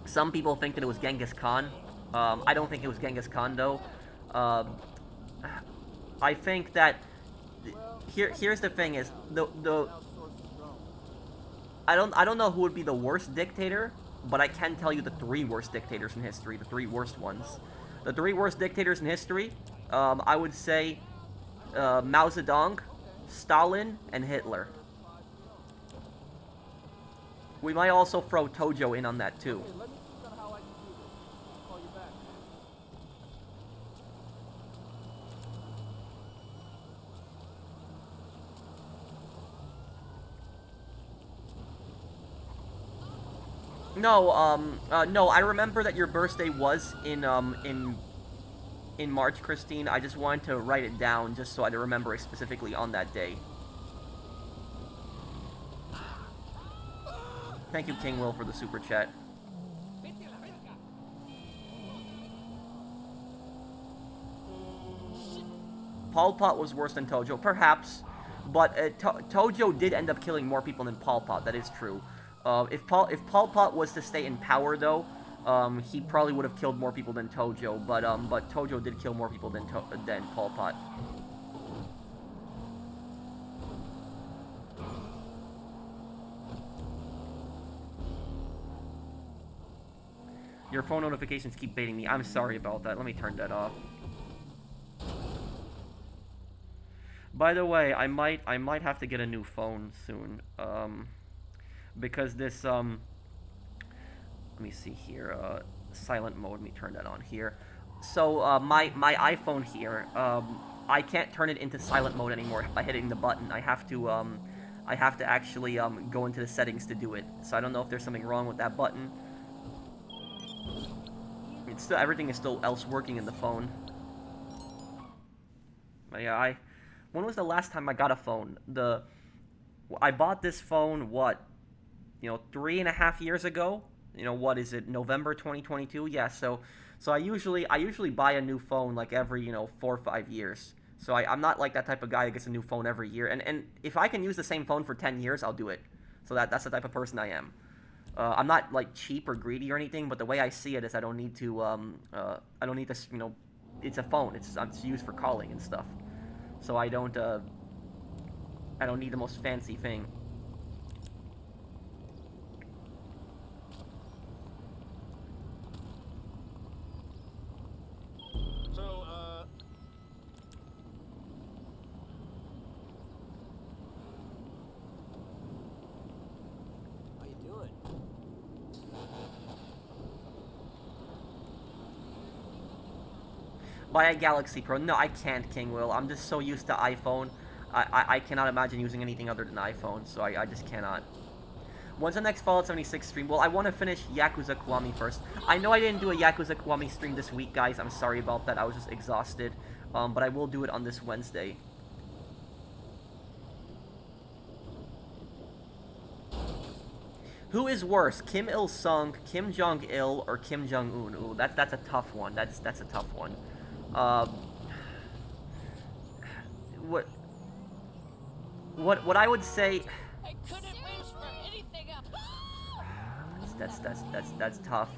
Some people think that it was Genghis Khan. I don't think it was Genghis Khan, though. I think that here's the thing: is I don't know who would be the worst dictator, but I can tell you the three worst dictators in history. The three worst ones. The three worst dictators in history. I would say Mao Zedong, Stalin, and Hitler. We might also throw Tojo in on that too. No, I remember that your birthday was in March, Christine. I just wanted to write it down just so I'd remember it specifically on that day. Thank you, King Will, for the super chat. Pol Pot was worse than Tojo, perhaps, but Tojo did end up killing more people than Pol Pot. That is true. If Pol Pot was to stay in power, though, he probably would have killed more people than Tojo. But Tojo did kill more people than Pol Pot. Your phone notifications keep baiting me. I'm sorry about that. Let me turn that off. By the way, I might have to get a new phone soon. Because this let me see here. Silent mode. Let me turn that on here. So my iPhone here. I can't turn it into silent mode anymore by hitting the button. I have to actually go into the settings to do it. So I don't know if there's something wrong with that button. It's still, everything is still else working in the phone. But yeah, when was the last time I got a phone? I bought this phone, what? 3.5 years ago? What is it? November 2022? Yeah, so I usually buy a new phone like every, 4 or 5 years. So I'm not like that type of guy that gets a new phone every year. And if I can use the same phone for 10 years, I'll do it. So that's the type of person I am. I'm not like cheap or greedy or anything, but the way I see it is I don't need to it's a phone. It's used for calling and stuff. So I don't need the most fancy thing. Buy a Galaxy Pro. No, I can't, King Will. I'm just so used to iPhone. I cannot imagine using anything other than iPhone, so I just cannot. When's the next Fallout 76 stream? Well, I want to finish Yakuza Kiwami first. I know I didn't do a Yakuza Kiwami stream this week, guys. I'm sorry about that. I was just exhausted. But I will do it on this Wednesday. Who is worse, Kim Il-sung, Kim Jong-il, or Kim Jong-un? Ooh, that's a tough one. That's a tough one. What I would say. I couldn't wish for anything else. That's tough.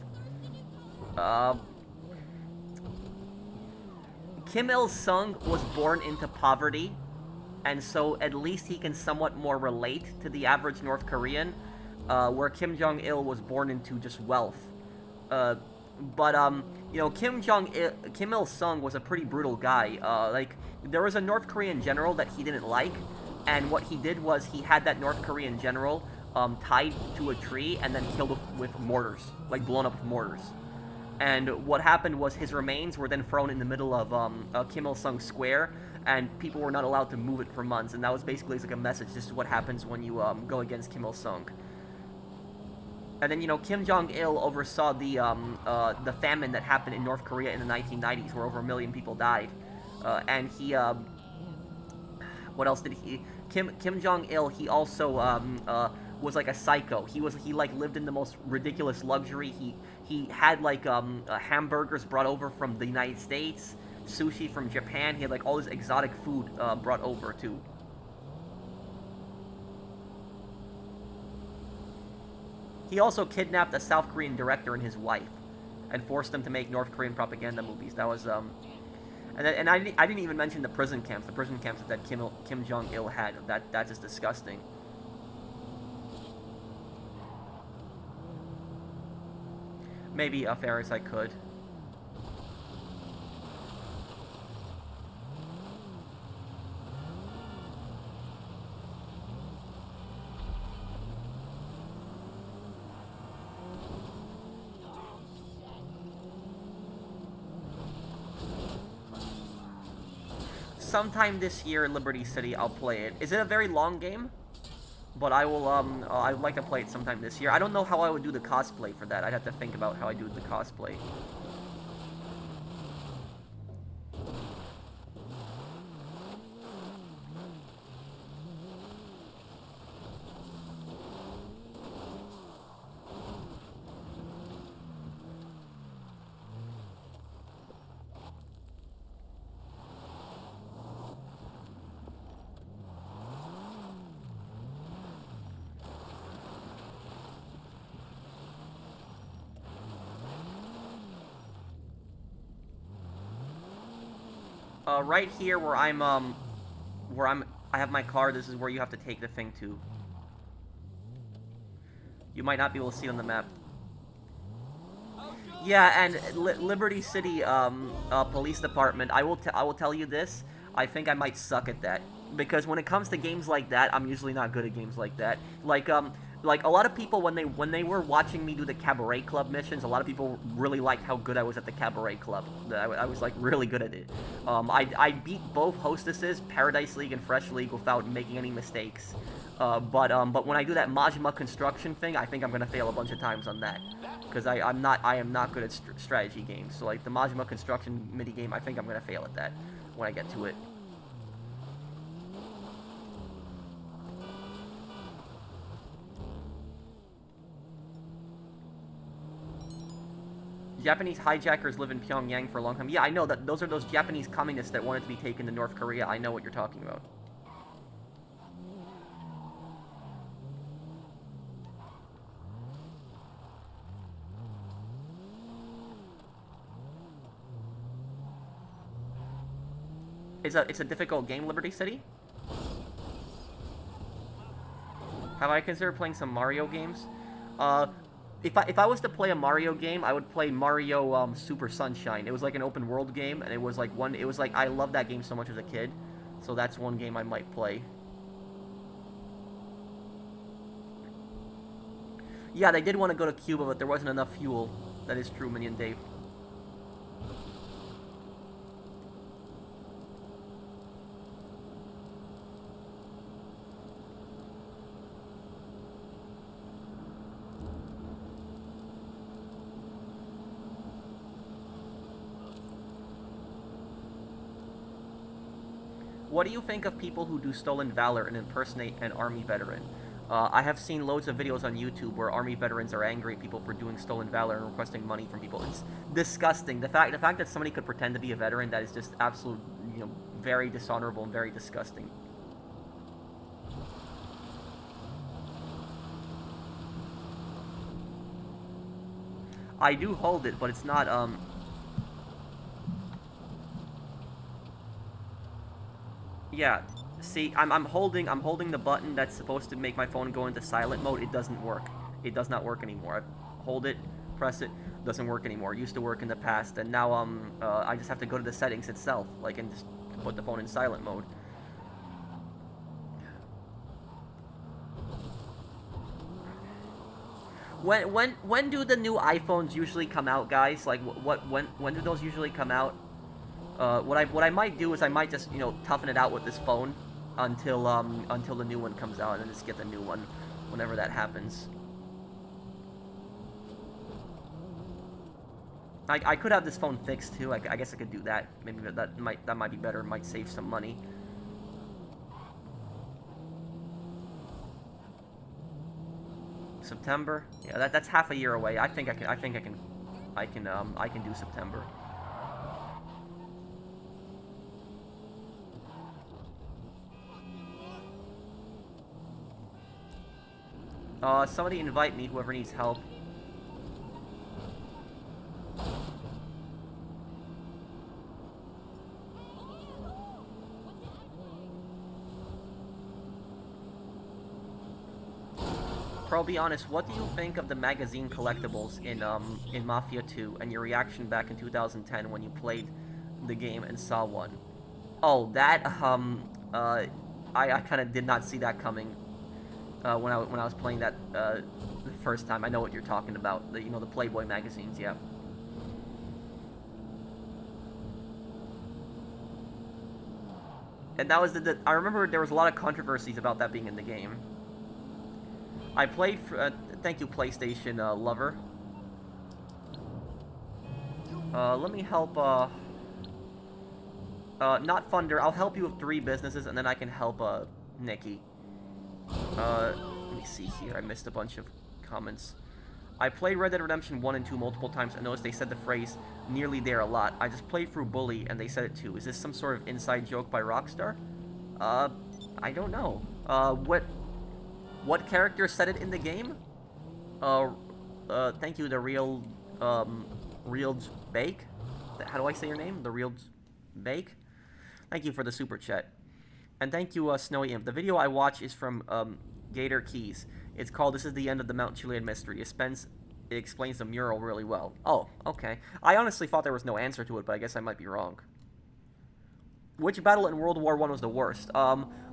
Kim Il-sung was born into poverty, and so at least he can somewhat more relate to the average North Korean, where Kim Jong-il was born into just wealth. But Kim Il-sung was a pretty brutal guy. There was a North Korean general that he didn't like, and what he did was he had that North Korean general tied to a tree and then killed with mortars, like blown up with mortars. And what happened was his remains were then thrown in the middle of Kim Il-sung Square, and people were not allowed to move it for months. And that was basically like a message. This is what happens when you go against Kim Il-sung. And then, you know, Kim Jong-il oversaw the famine that happened in North Korea in the 1990s, where over 1 million people died. And he, what else did he? Kim Jong-il, he also was like a psycho. He like lived in the most ridiculous luxury. He had like hamburgers brought over from the United States, sushi from Japan. He had like all this exotic food brought over too. He also kidnapped a South Korean director and his wife, and forced them to make North Korean propaganda movies. That was and I didn't even mention the prison camps that Kim Jong-il had. That's just disgusting. Maybe Ferris, I could. Sometime this year in Liberty City, I'll play it. Is it a very long game? But I will, I would like to play it sometime this year. I don't know how I would do the cosplay for that. I'd have to think about how I do the cosplay. Right here where I have my car, this is where you have to take the thing to. You might not be able to see it on the map. Yeah, and Liberty City Police Department, I will tell you this, I think I might suck at that. Because when it comes to games like that, I'm usually not good at games like that. Like a lot of people, when they were watching me do the Cabaret Club missions, a lot of people really liked how good I was at the Cabaret Club. I was like really good at it. I beat both Hostesses, Paradise League and Fresh League, without making any mistakes. But when I do that Majima construction thing, I think I'm gonna fail a bunch of times on that, because I am not good at strategy games. So like the Majima construction mini game, I think I'm gonna fail at that when I get to it. Japanese hijackers live in Pyongyang for a long time. Yeah, I know that those are those Japanese communists that wanted to be taken to North Korea. I know what you're talking about. It's a difficult game, Liberty City? Have I considered playing some Mario games? If I was to play a Mario game, I would play Mario Super Sunshine. It was like an open world game, and it was like I loved that game so much as a kid. So that's one game I might play. Yeah, they did want to go to Cuba, but there wasn't enough fuel. That is true, Minion Dave. What do you think of people who do stolen valor and impersonate an army veteran? I have seen loads of videos on YouTube where army veterans are angry at people for doing stolen valor and requesting money from people. It's disgusting. The fact that somebody could pretend to be a veteran, that is just absolute, very dishonorable and very disgusting. I do hold it, but it's not, Yeah, see, I'm holding the button that's supposed to make my phone go into silent mode. It doesn't work. It does not work anymore. I hold it, press it, doesn't work anymore. It used to work in the past, and now I just have to go to the settings itself, like, and just put the phone in silent mode. When do the new iPhones usually come out, guys? Like, when do those usually come out? What I might do is I might just toughen it out with this phone until the new one comes out, and then just get the new one whenever that happens. I could have this phone fixed too. I guess I could do that. Maybe that might be better. Might save some money. September. Yeah, that's half a year away. I think I can do September. Somebody invite me, whoever needs help. Pro, be honest, what do you think of the magazine collectibles in Mafia 2 and your reaction back in 2010 when you played the game and saw one? Oh, that, I kind of did not see that coming when I was playing that the first time. I know what you're talking about. The Playboy magazines, yeah. And that was I remember there was a lot of controversies about that being in the game. I played for, thank you, PlayStation lover. Let me help, not Thunder, I'll help you with 3 businesses, and then I can help, Nikki. Let me see here, I missed a bunch of comments. I played Red Dead Redemption 1 and 2 multiple times, and noticed they said the phrase, nearly there, a lot. I just played through Bully, and they said it too. Is this some sort of inside joke by Rockstar? I don't know. What character said it in the game? Thank you, the real Bake? How do I say your name? The real Bake? Thank you for the super chat. And thank you, Snowy Imp. The video I watch is from, Gator Keys. It's called This is the End of the Mount Chilean Mystery. It explains the mural really well. Oh, okay. I honestly thought there was no answer to it, but I guess I might be wrong. Which battle in World War I was the worst?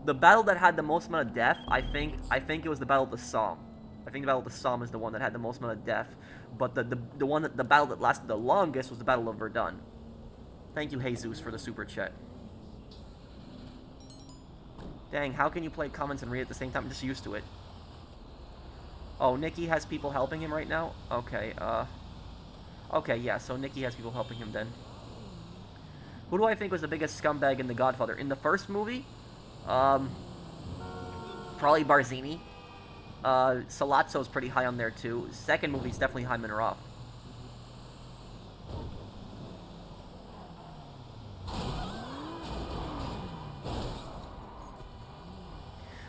The battle that had the most amount of death, I think it was the Battle of the Somme. I think the Battle of the Somme is the one that had the most amount of death. But the battle that lasted the longest was the Battle of Verdun. Thank you, Jesus, for the super chat. Dang, how can you play comments and read at the same time? I'm just used to it. Oh, Nikki has people helping him right now? Okay, okay, yeah, so Nikki has people helping him then. Who do I think was the biggest scumbag in The Godfather? In the first movie? Probably Barzini. Salazzo's pretty high on there, too. Second movie's definitely Hyman Roth.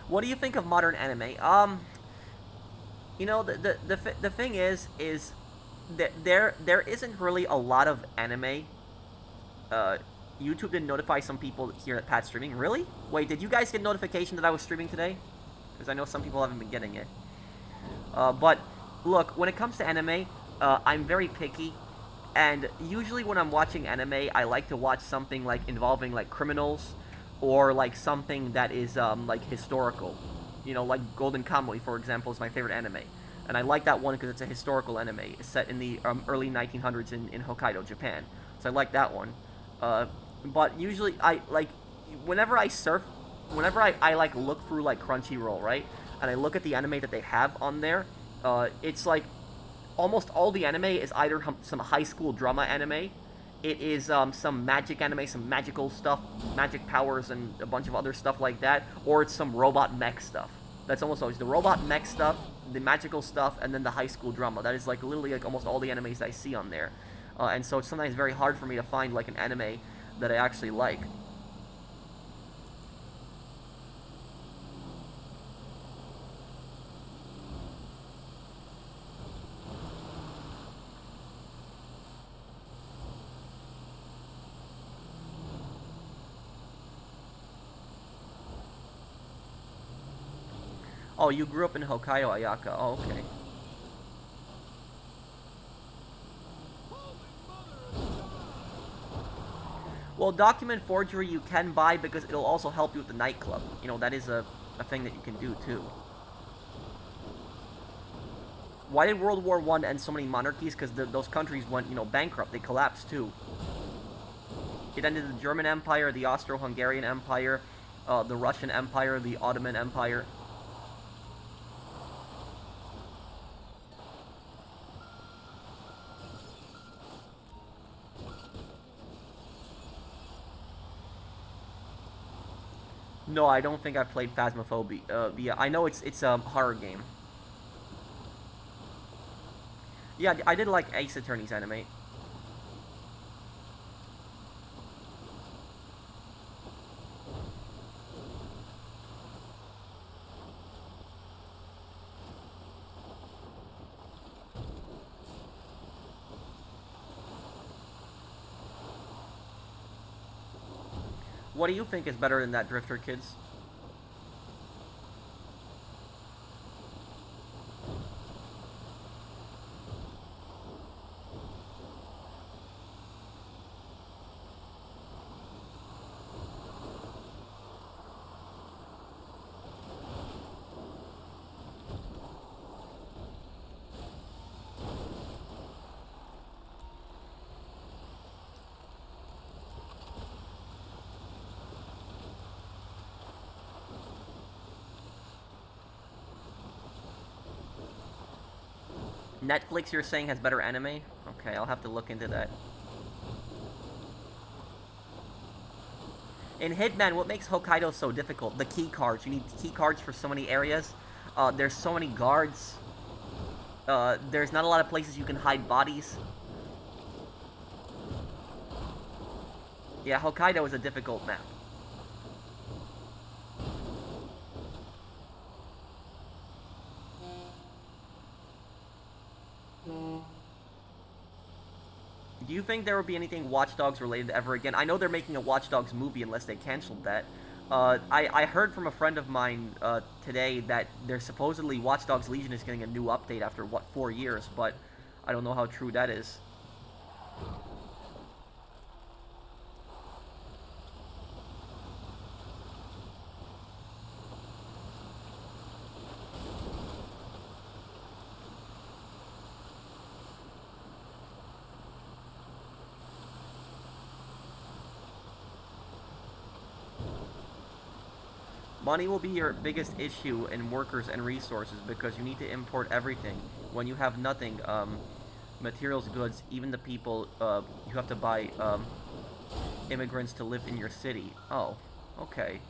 What do you think of modern anime? You know, the thing is that there isn't really a lot of anime. YouTube didn't notify some people here at Pat's streaming. Really? Wait, did you guys get notification that I was streaming today? Because I know some people haven't been getting it. But, look, when it comes to anime, I'm very picky. And usually when I'm watching anime, I like to watch something, like, involving, like, criminals. Or, like, something that is, like, historical. You know, like Golden Kamuy, for example, is my favorite anime. And I like that one because it's a historical anime. It's set in the early 1900s in Hokkaido, Japan. So I like that one. But usually, whenever I surf, whenever I like, look through, like, Crunchyroll, right? And I look at the anime that they have on there, it's, like, almost all the anime is either some high school drama anime, it is, some magic anime, some magical stuff, magic powers, and a bunch of other stuff like that, or it's some robot mech stuff. That's almost always the robot mech stuff, the magical stuff, and then the high school drama. That is, like, literally, like, almost all the animes I see on there. And so it's sometimes very hard for me to find, like, an anime that I actually like. Oh, you grew up in Hokkaido, Ayaka. Oh, okay. Well, document forgery you can buy because it'll also help you with the nightclub. You know, that is a thing that you can do, too. Why did World War I end so many monarchies? Because those countries went, you know, bankrupt. They collapsed, too. It ended the German Empire, the Austro-Hungarian Empire, the Russian Empire, the Ottoman Empire. No, I don't think I've played Phasmophobia. Yeah, I know it's a horror game. Yeah, I did like Ace Attorney's anime. What do you think is better than that, Drifter Kids? Netflix, you're saying, has better anime? Okay, I'll have to look into that. In Hitman, what makes Hokkaido so difficult? The key cards. You need key cards for so many areas. There's so many guards. There's not a lot of places you can hide bodies. Yeah, Hokkaido is a difficult map. Do you think there will be anything Watch Dogs related ever again? I know they're making a Watch Dogs movie unless they canceled that. I heard from a friend of mine today that there's supposedly Watch Dogs Legion is getting a new update after, what, 4 years, but I don't know how true that is. Money will be your biggest issue in workers and resources because you need to import everything. When you have nothing, materials, goods, even the people, you have to buy immigrants to live in your city. Oh, okay.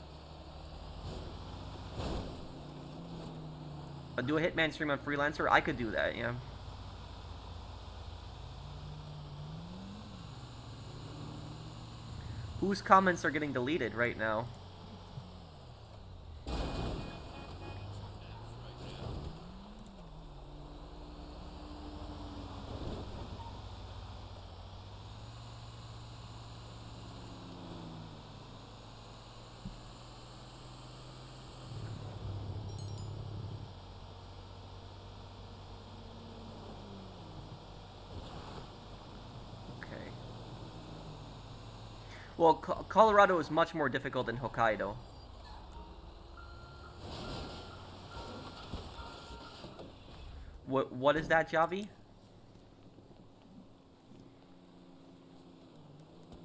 Do a Hitman stream on Freelancer? I could do that, yeah. Whose comments are getting deleted right now? Well, Colorado is much more difficult than Hokkaido. What is that, Javi?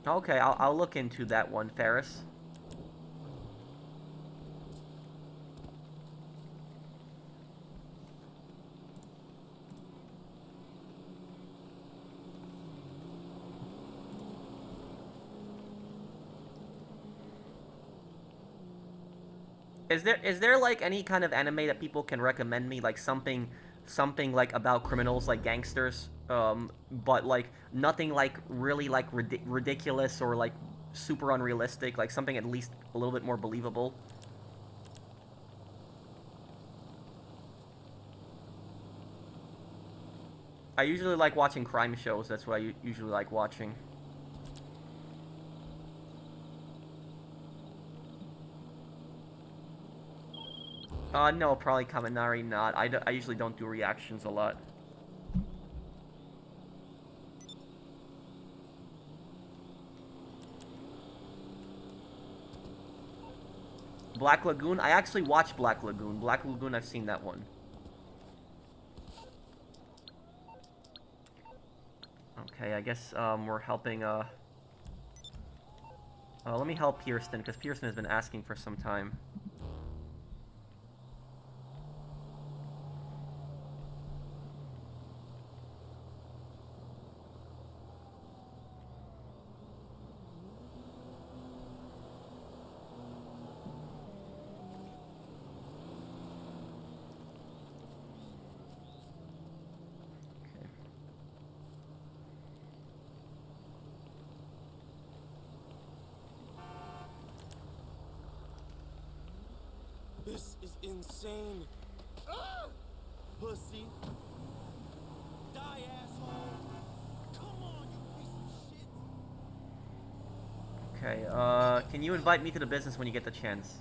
Okay, I'll look into that one, Ferris. Is there like any kind of anime that people can recommend me, like something like about criminals, like gangsters, but like nothing like really like ridiculous or like super unrealistic, like something at least a little bit more believable. I usually like watching crime shows. That's what I usually like watching. No, probably Kaminari not. I usually don't do reactions a lot. Black Lagoon? I actually watched Black Lagoon. Black Lagoon, I've seen that one. Okay, I guess, we're helping, let me help Pearson, because Pearson has been asking for some time. This is insane. Pussy. Die, asshole. Come on, you piece of shit. Okay, can you invite me to the business when you get the chance?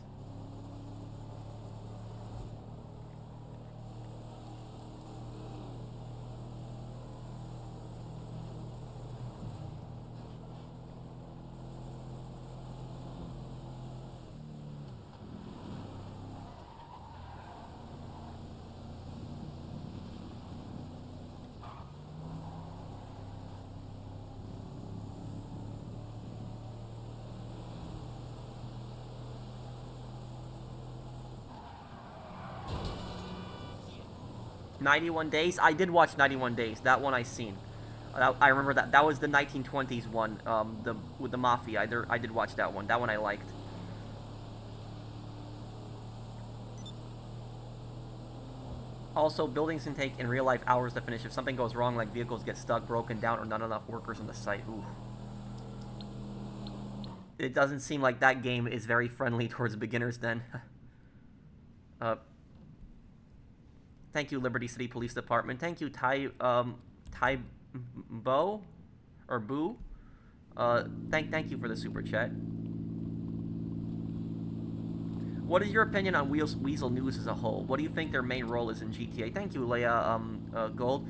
"91 Days"? I did watch "91 Days." That one I seen. I remember that. That was the 1920s one, with the mafia. I did watch that one. That one I liked. Also, buildings can take in real life hours to finish. If something goes wrong, like vehicles get stuck, broken down, or not enough workers on the site. Ooh. It doesn't seem like that game is very friendly towards beginners then. Thank you, Liberty City Police Department. Thank you, Bo? Or Boo? Thank you for the super chat. What is your opinion on Weasel News as a whole? What do you think their main role is in GTA? Thank you, Leia, Gold.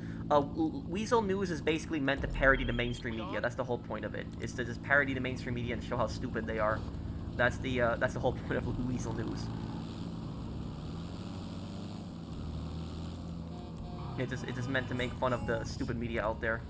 Weasel News is basically meant to parody the mainstream media. That's the whole point of it. It's to just parody the mainstream media and show how stupid they are. That's the whole point of Weasel News. It's just meant to make fun of the stupid media out there.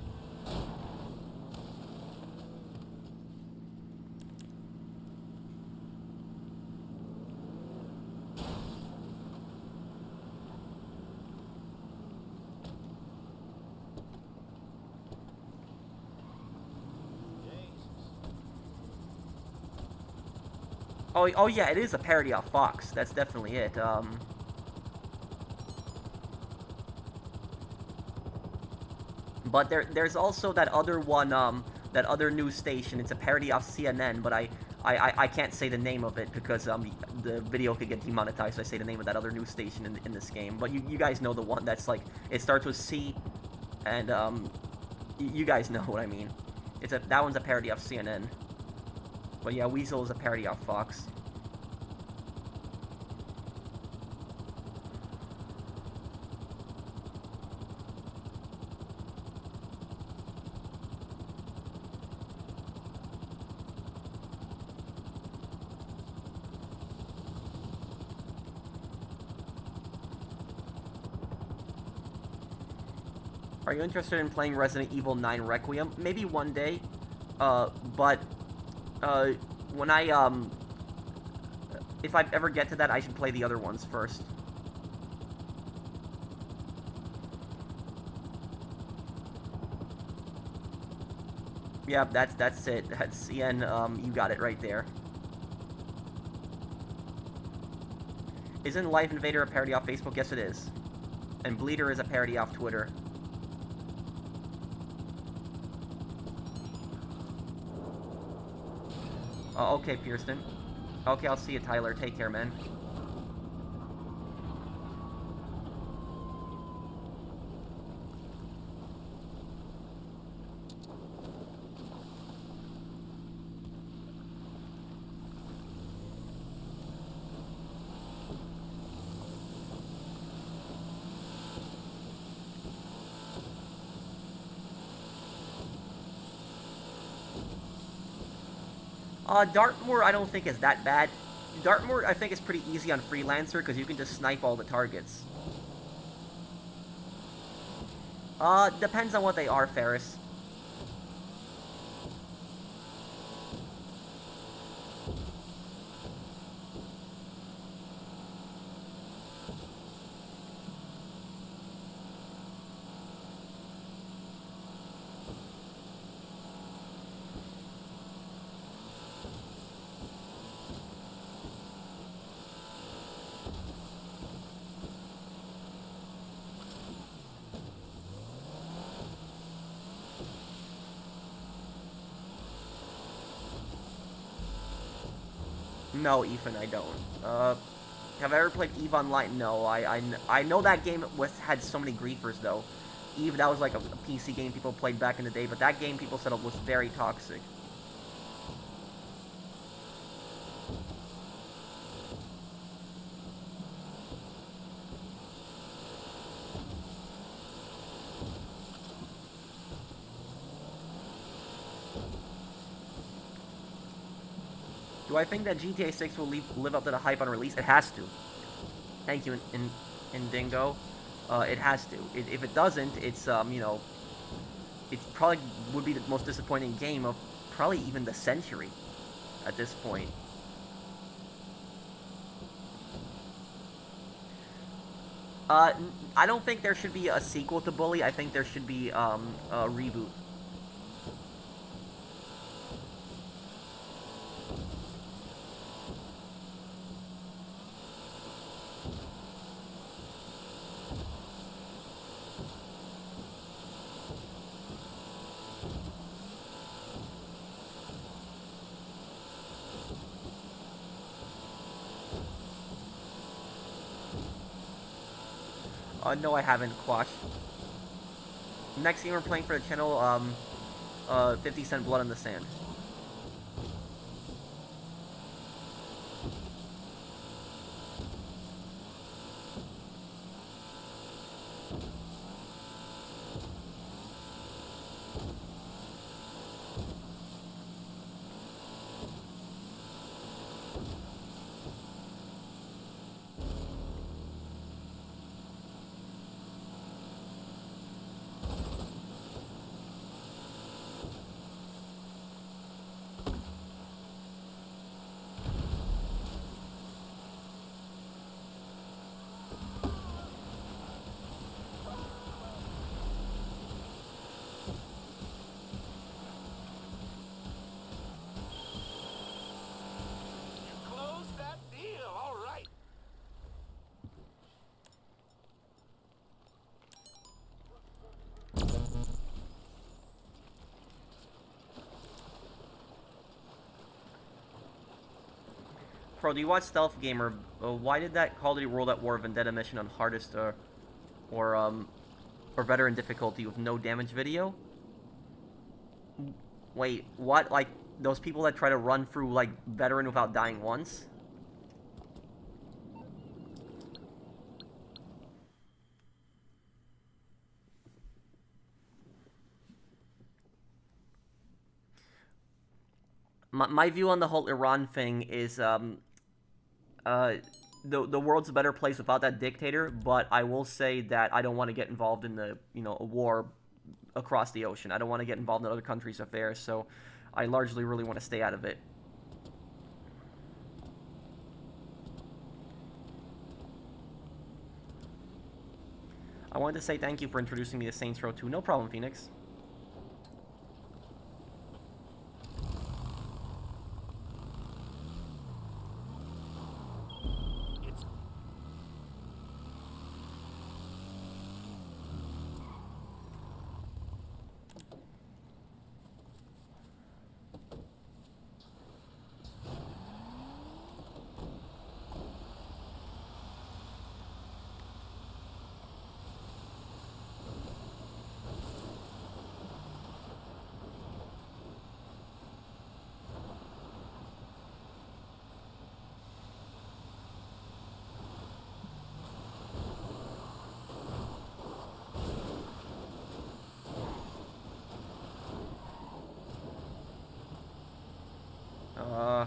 Oh yeah, it is a parody of Fox. That's definitely it. But there's also that other one, that other news station. It's a parody of CNN, but I can't say the name of it because the video could get demonetized. So I say the name of that other news station in this game. But you guys know the one that's like, it starts with C, and you guys know what I mean. That one's a parody of CNN. But yeah, Weasel is a parody of Fox. Are you interested in playing Resident Evil 9 Requiem? Maybe one day, but when if I ever get to that, I should play the other ones first. Yeah, that's it. That's Ian. You got it right there. Isn't Life Invader a parody off Facebook? Yes, it is. And Bleeder is a parody off Twitter. Oh, okay, Pearson. Okay, I'll see you, Tyler. Take care, man. Dartmoor I don't think is that bad. Dartmoor I think is pretty easy on Freelancer because you can just snipe all the targets. Depends on what they are, Ferris. No, Ethan, I don't. Have I ever played Eve Online? No, I know that game had so many griefers, though. Eve, that was like a PC game people played back in the day, but that game people said was very toxic. Do I think that GTA 6 will live up to the hype on release? It has to. Thank you, in Dingo. It has to. If it doesn't, it's you know, it probably would be the most disappointing game of probably even the century at this point. I don't think there should be a sequel to Bully. I think there should be a reboot. No, I haven't, Quash. Next game we're playing for the channel, 50 Cent Blood on the Sand. You closed that deal, all right. Pro, do you watch Stealth Gamer? Why did that Call of Duty World at War Vendetta mission on hardest or veteran difficulty with no damage video? Wait, what? Like those people that try to run through like veteran without dying once? My view on the whole Iran thing is the world's a better place without that dictator, but I will say that I don't want to get involved in the, you know, a war across the ocean. I don't want to get involved in other countries' affairs, so I largely really want to stay out of it. I wanted to say thank you for introducing me to Saints Row 2. No problem, Phoenix. Uh...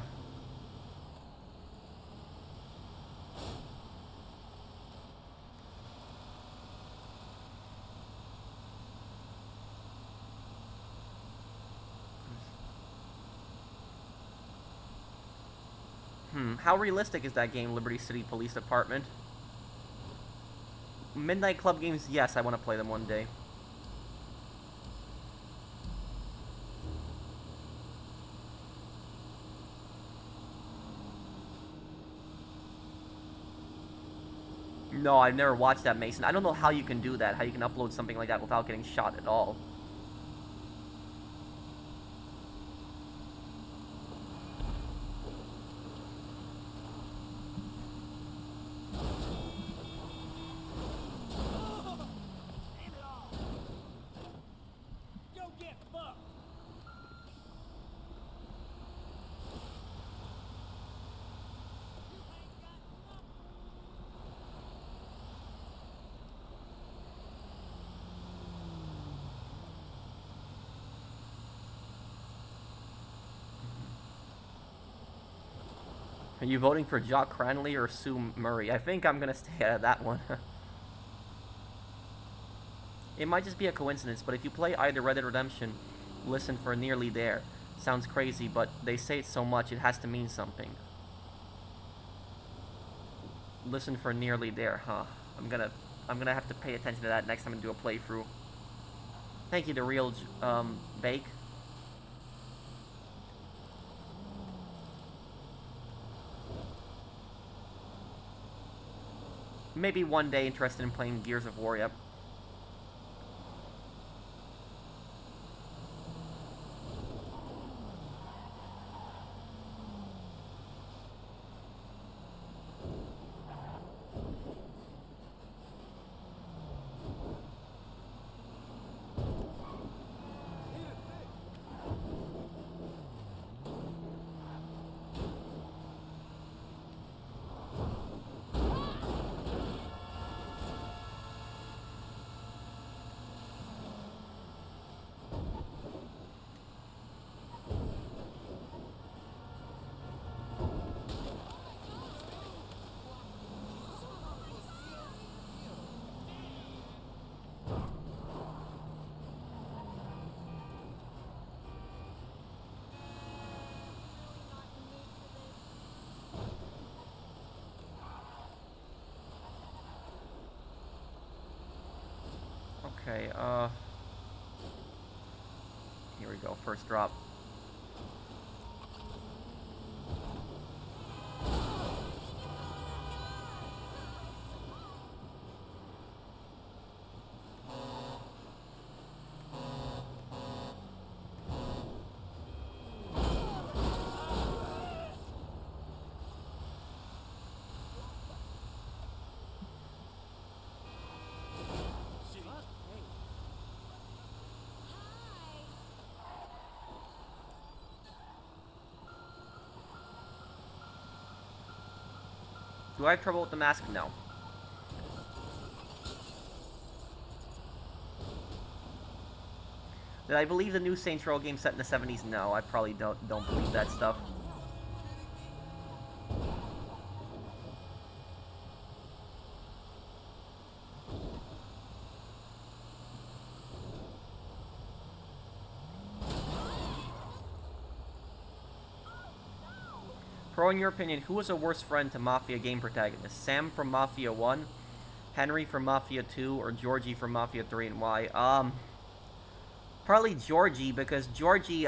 How realistic is that game, Liberty City Police Department? Midnight Club games, yes, I want to play them one day. No, I've never watched that, Mason. I don't know how you can do that, how you can upload something like that without getting shot at all. Are you voting for Jock Cranley or Sue Murray? I think I'm gonna stay out of that one. It might just be a coincidence, but if you play either Red Dead Redemption, listen for Nearly There. Sounds crazy, but they say it so much it has to mean something. Listen for Nearly There, huh? I'm gonna have to pay attention to that next time I do a playthrough. Thank you, The Real Bake. Maybe one day interested in playing Gears of War, yep. Okay, here we go, first drop. Do I have trouble with the mask? No. Did I believe the new Saints Row game set in the 70s? No, I probably don't believe that stuff. Pro, in your opinion, who was a worse friend to Mafia game protagonists? Sam from Mafia 1, Henry from Mafia 2, or Georgie from Mafia 3, and why? Probably Georgie, because Georgie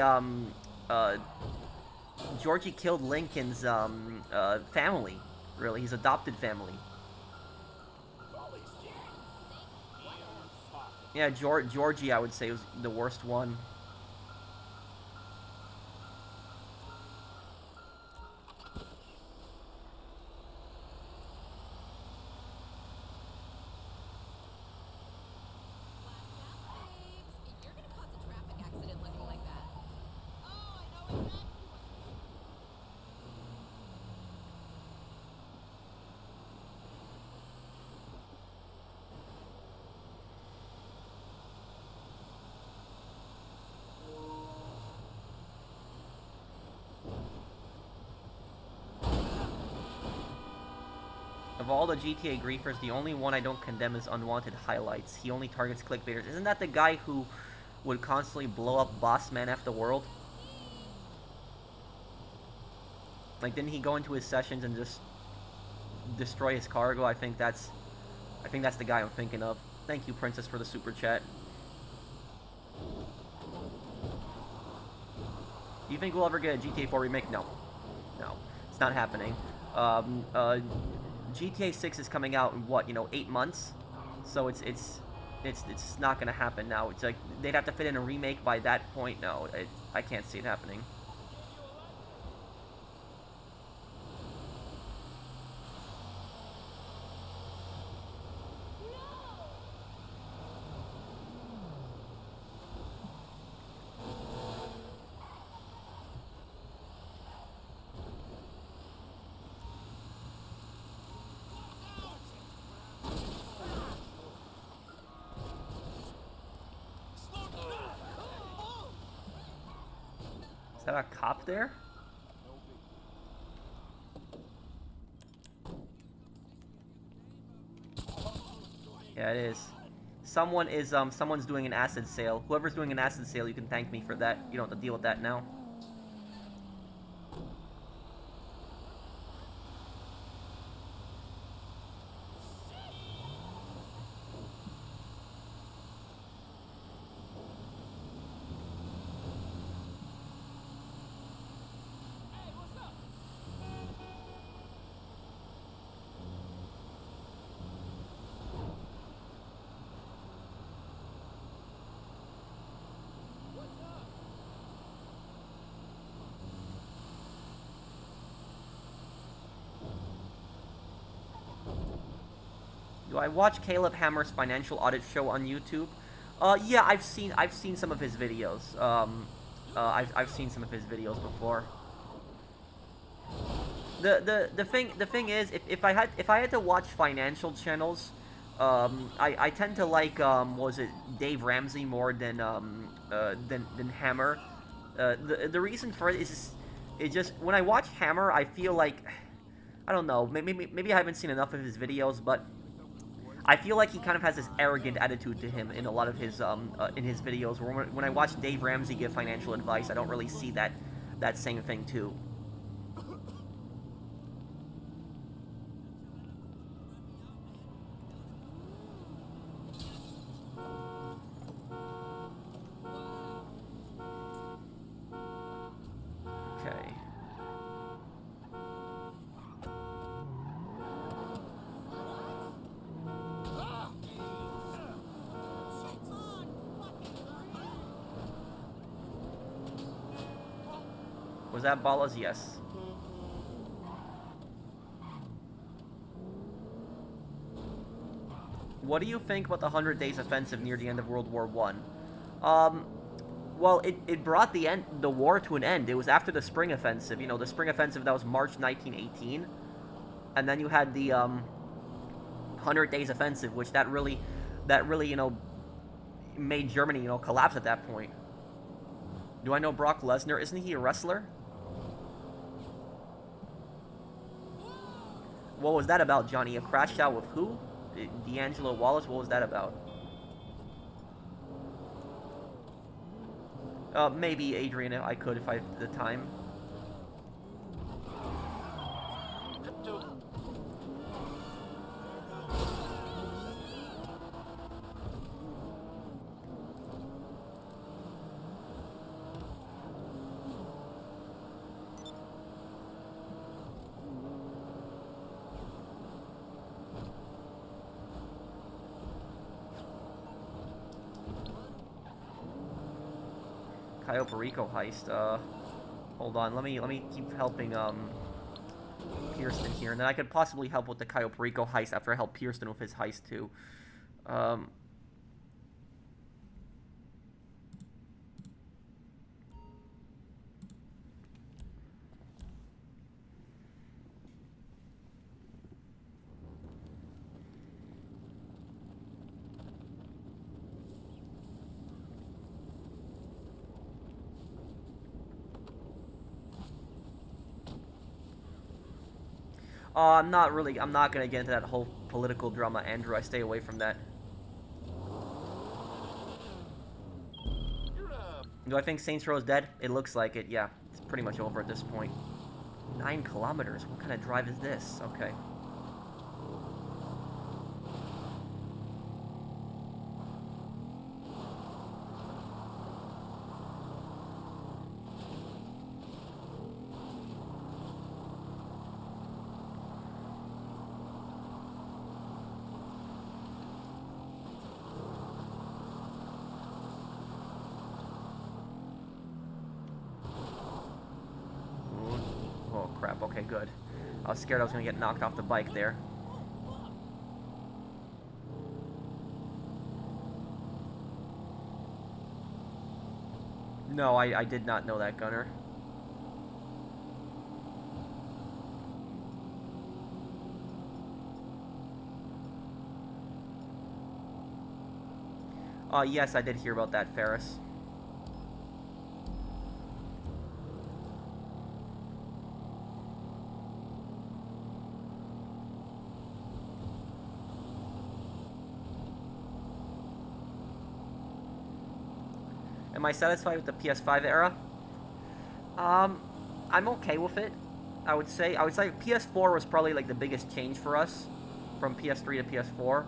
killed Lincoln's, family, really, his adopted family. Yeah, Georgie, I would say, was the worst one. Of all the GTA griefers, the only one I don't condemn is Unwanted Highlights. He only targets clickbaiters. Isn't that the guy who would constantly blow up Boss Man F the World? Like, didn't he go into his sessions and just destroy his cargo? I think that's the guy I'm thinking of. Thank you, Princess, for the super chat. Do you think we'll ever get a GTA 4 remake? No. No. It's not happening. GTA 6 is coming out in what, 8 months? So it's not gonna happen now. It's like they'd have to fit in a remake by that point. No, I can't see it happening. Is that a cop there? Yeah, it is. Someone's doing an acid sale. Whoever's doing an acid sale, you can thank me for that. You don't have to deal with that now. Hey, what's up? What's up? Do I watch Caleb Hammer's financial audit show on YouTube? Yeah, I've seen some of his videos. I've seen some of his videos before. The thing is, if I had to watch financial channels, I tend to like what was it, Dave Ramsey more than Hammer. The reason for it is just when I watch Hammer, I feel like, I don't know, maybe I haven't seen enough of his videos, but I feel like he kind of has this arrogant attitude to him in a lot of his in his videos. Where when I watch Dave Ramsey give financial advice, I don't really see that same thing too. Okay. Was that Ballas? Yes. What do you think about the 100 Days Offensive near the end of World War One? Well, it brought the war to an end. It was after the Spring Offensive. You know, the Spring Offensive, that was March 1918. And then you had the 100 Days Offensive, which that really, you know, made Germany, you know, collapse at that point. Do I know Brock Lesnar? Isn't he a wrestler? What was that about, Johnny? A crash out with who? D'Angelo Wallace? What was that about? Maybe Adrian, if I could, if I had the time. Cayo Perico heist. Hold on. Let me keep helping Pearson here, and then I could possibly help with the Cayo Perico heist after I help Pearson with his heist too. I'm not gonna get into that whole political drama, Andrew. I stay away from that. Do I think Saints Row is dead? It looks like it, yeah. It's pretty much over at this point. 9 kilometers? What kind of drive is this? Okay. Crap, okay, good. I was scared I was gonna get knocked off the bike there. No, I did not know that, Gunner. Yes, I did hear about that, Ferris. Am I satisfied with the PS5 era? I'm okay with it. I would say PS4 was probably like the biggest change for us from PS3 to PS4.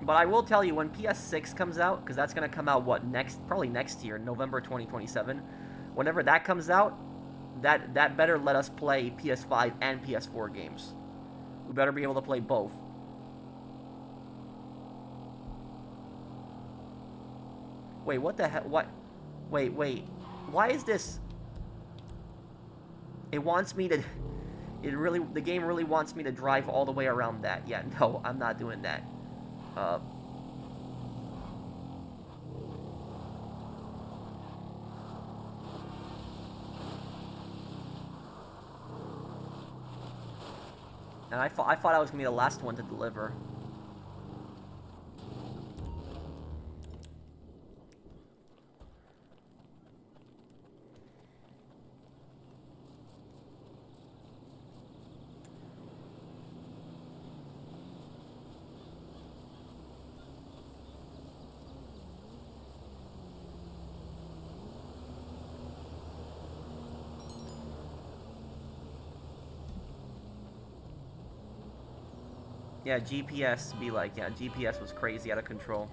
But I will tell you, when PS6 comes out, because that's going to come out, probably next year, November 2027. Whenever that comes out, that better let us play PS5 and PS4 games. We better be able to play both. Wait, what the hell? What? Wait. Why is this? It wants me to... The game really wants me to drive all the way around that. Yeah, no, I'm not doing that. And I thought I was gonna be the last one to deliver. Yeah, GPS be like, yeah, GPS was crazy out of control.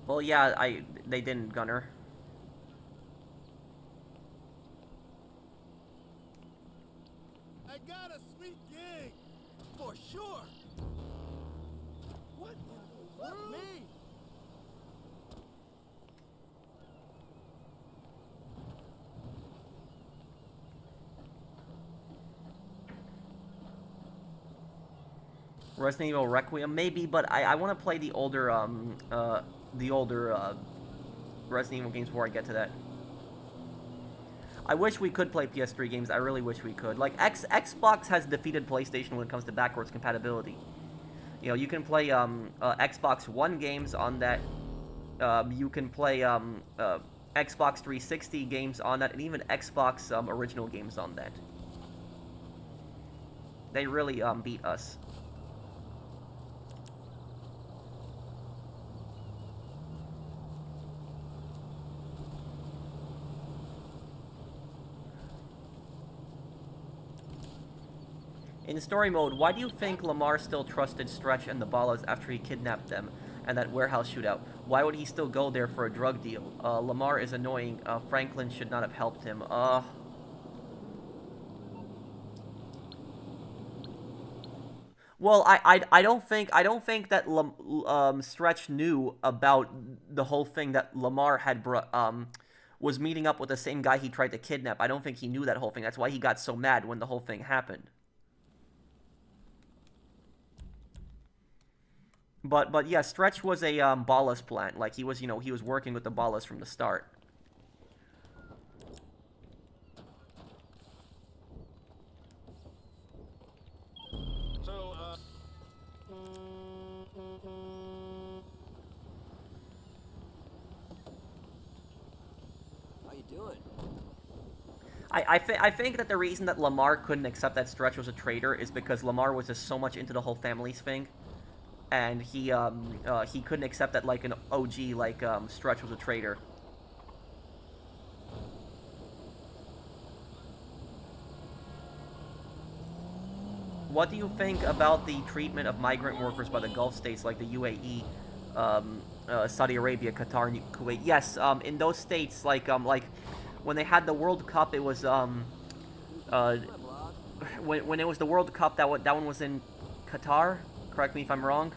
Well, yeah, they didn't, Gunner. I got a sweet gig, for sure. What? What? Me? Resident Evil Requiem, maybe, but I want to play the older Resident Evil games before I get to that. I wish we could play PS3 games. I really wish we could. Like, Xbox has defeated PlayStation when it comes to backwards compatibility. You know, you can play Xbox One games on that. You can play Xbox 360 games on that, and even Xbox original games on that. They really beat us. In story mode, why do you think Lamar still trusted Stretch and the Ballas after he kidnapped them and that warehouse shootout? Why would he still go there for a drug deal? Lamar is annoying. Franklin should not have helped him. Well, I don't think that Stretch knew about the whole thing that Lamar had was meeting up with the same guy he tried to kidnap. I don't think he knew that whole thing. That's why he got so mad when the whole thing happened. But yeah, Stretch was a Ballas plant. Like, he was, you know, he was working with the Ballas from the start. So, How you doing? I think that the reason that Lamar couldn't accept that Stretch was a traitor is because Lamar was just so much into the whole families thing. And he couldn't accept that, like, an OG like Stretch was a traitor. What do you think about the treatment of migrant workers by the Gulf states like the UAE, Saudi Arabia, Qatar, and Kuwait? Yes, in those states, like when they had the World Cup, it was when it was the World Cup, that one was in Qatar. Correct me if I'm wrong.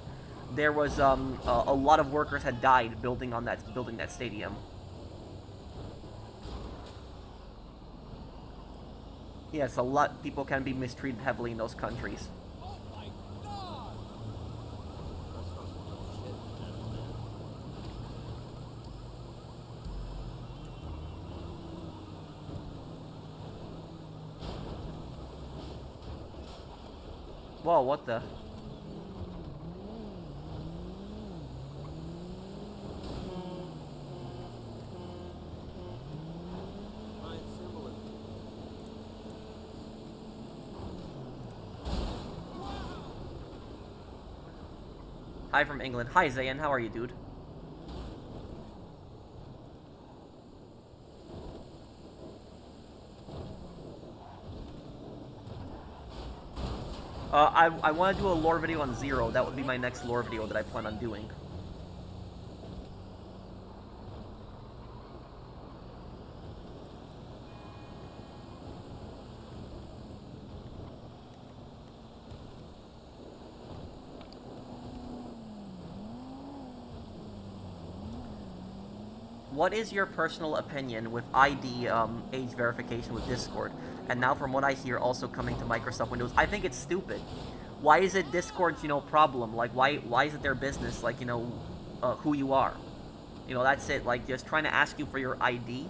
there was a lot of workers had died building that stadium. Yes, a lot people can be mistreated heavily in those countries. Oh my god! Whoa, what the? Find symbolism. Hi from England. Hi Zayn, how are you, dude? I want to do a lore video on Zero. That would be my next lore video that I plan on doing. What is your personal opinion with ID age verification with Discord? And now from what I hear, also coming to Microsoft Windows. I think it's stupid. Why is it Discord's, problem? Like, why is it their business, like, who you are? That's it. Like, just trying to ask you for your ID?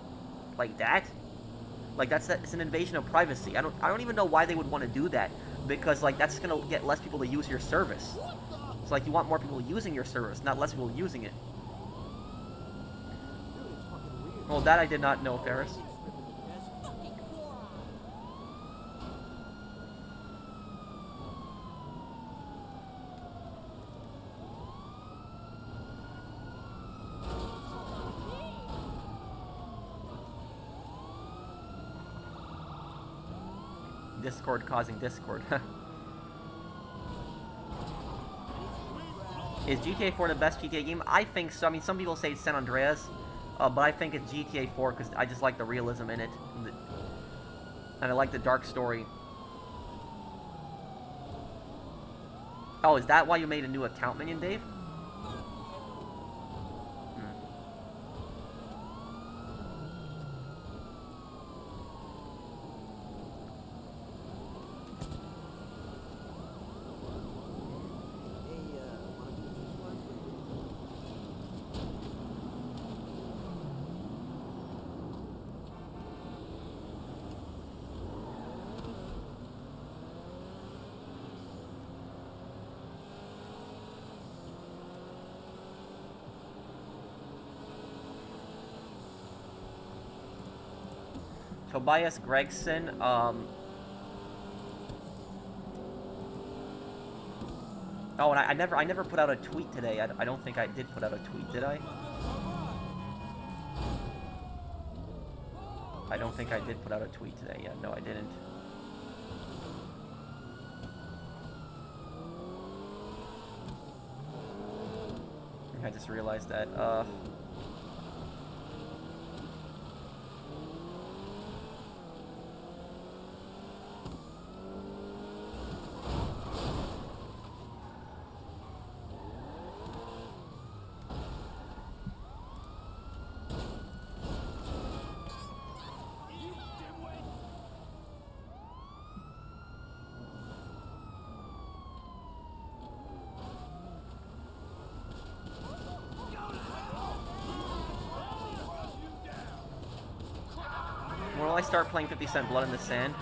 Like that? Like, it's an invasion of privacy. I don't even know why they would want to do that. Because, like, that's gonna get less people to use your service. It's like, you want more people using your service, not less people using it. Well, that I did not know, Ferris. Discord causing Discord. Is GTA 4 the best GTA game? I think so. I mean, some people say it's San Andreas, but I think it's GTA 4 because I just like the realism in it. And I like the dark story. Oh, is that why you made a new account, Minion Dave? Tobias Gregson, oh, and I never put out a tweet today. I don't think I did put out a tweet, did I? I don't think I did put out a tweet today. Yeah, no, I didn't. I just realized that. When will I start playing 50 Cent Blood in the Sand?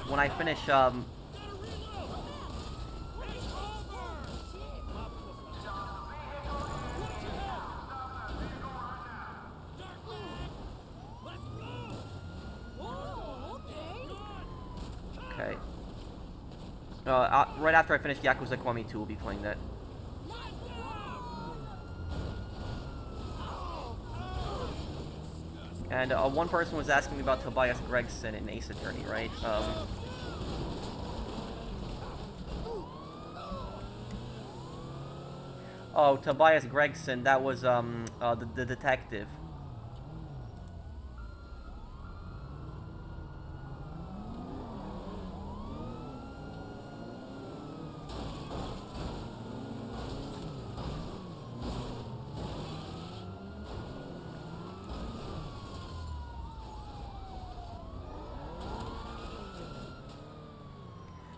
When I finish, okay. Right after I finish Yakuza Kiwami 2, we'll be playing that. And one person was asking me about Tobias Gregson in Ace Attorney, right? Oh, Tobias Gregson, that was the detective.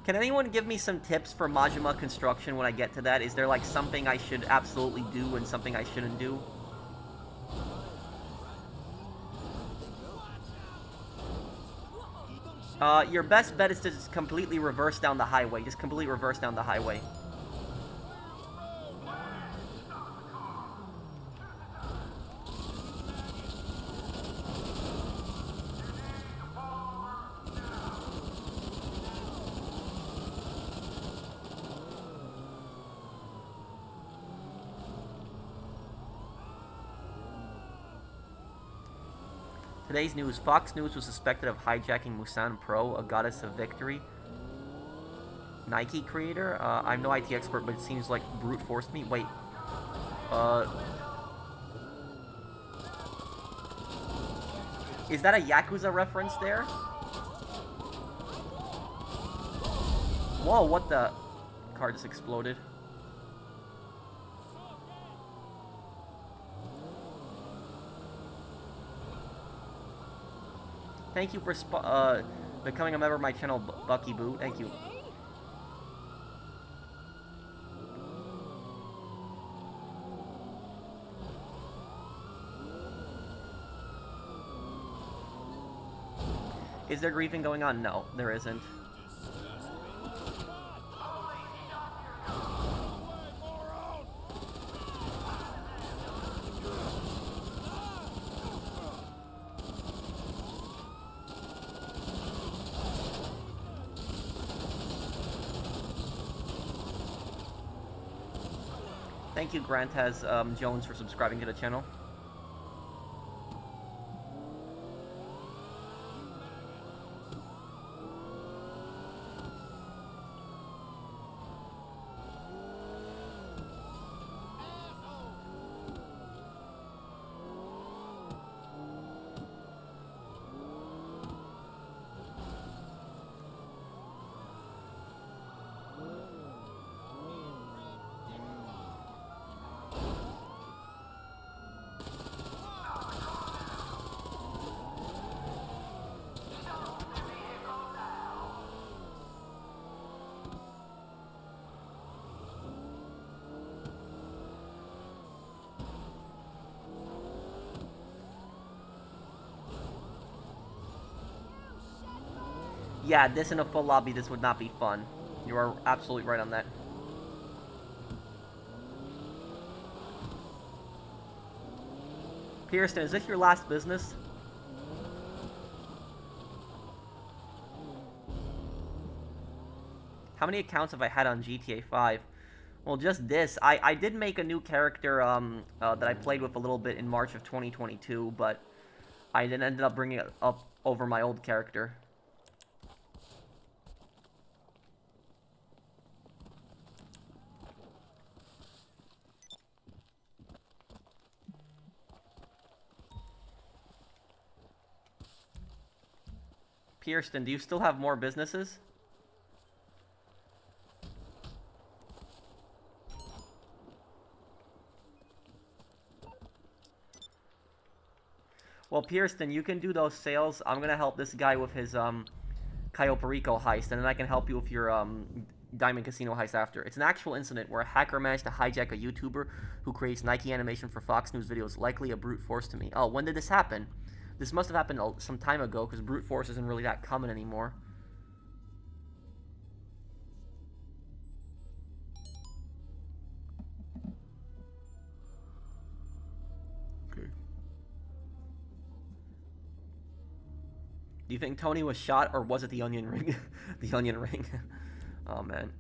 Can anyone give me some tips for Majima construction when I get to that? Is there like something I should absolutely do and something I shouldn't do? Your best bet is to just completely reverse down the highway. Just completely reverse down the highway. Today's news. Fox News was suspected of hijacking Musan Pro, a goddess of victory. Nike creator? I'm no IT expert, but it seems like brute forced me. Wait. Is that a Yakuza reference there? Whoa, what the? Car just exploded. Thank you for becoming a member of my channel, Bucky Boo. Thank you. Is there grieving going on? No, there isn't. Thank you, Grant has Jones, for subscribing to the channel. Yeah, this in a full lobby, this would not be fun. You are absolutely right on that. Pearson, is this your last business? How many accounts have I had on GTA 5? Well, just this. I did make a new character that I played with a little bit in March of 2022, but I then ended up bringing it up over my old character. Kirsten, do you still have more businesses? Well, Kirsten, you can do those sales. I'm gonna help this guy with his Cayo Perico heist, and then I can help you with your Diamond Casino heist after. It's an actual incident where a hacker managed to hijack a YouTuber who creates Nike animation for Fox News videos, likely a brute force to me. Oh, when did this happen? This must have happened some time ago, because brute force isn't really that common anymore. Okay. Do you think Tony was shot, or was it the onion ring? The onion ring. Oh, man.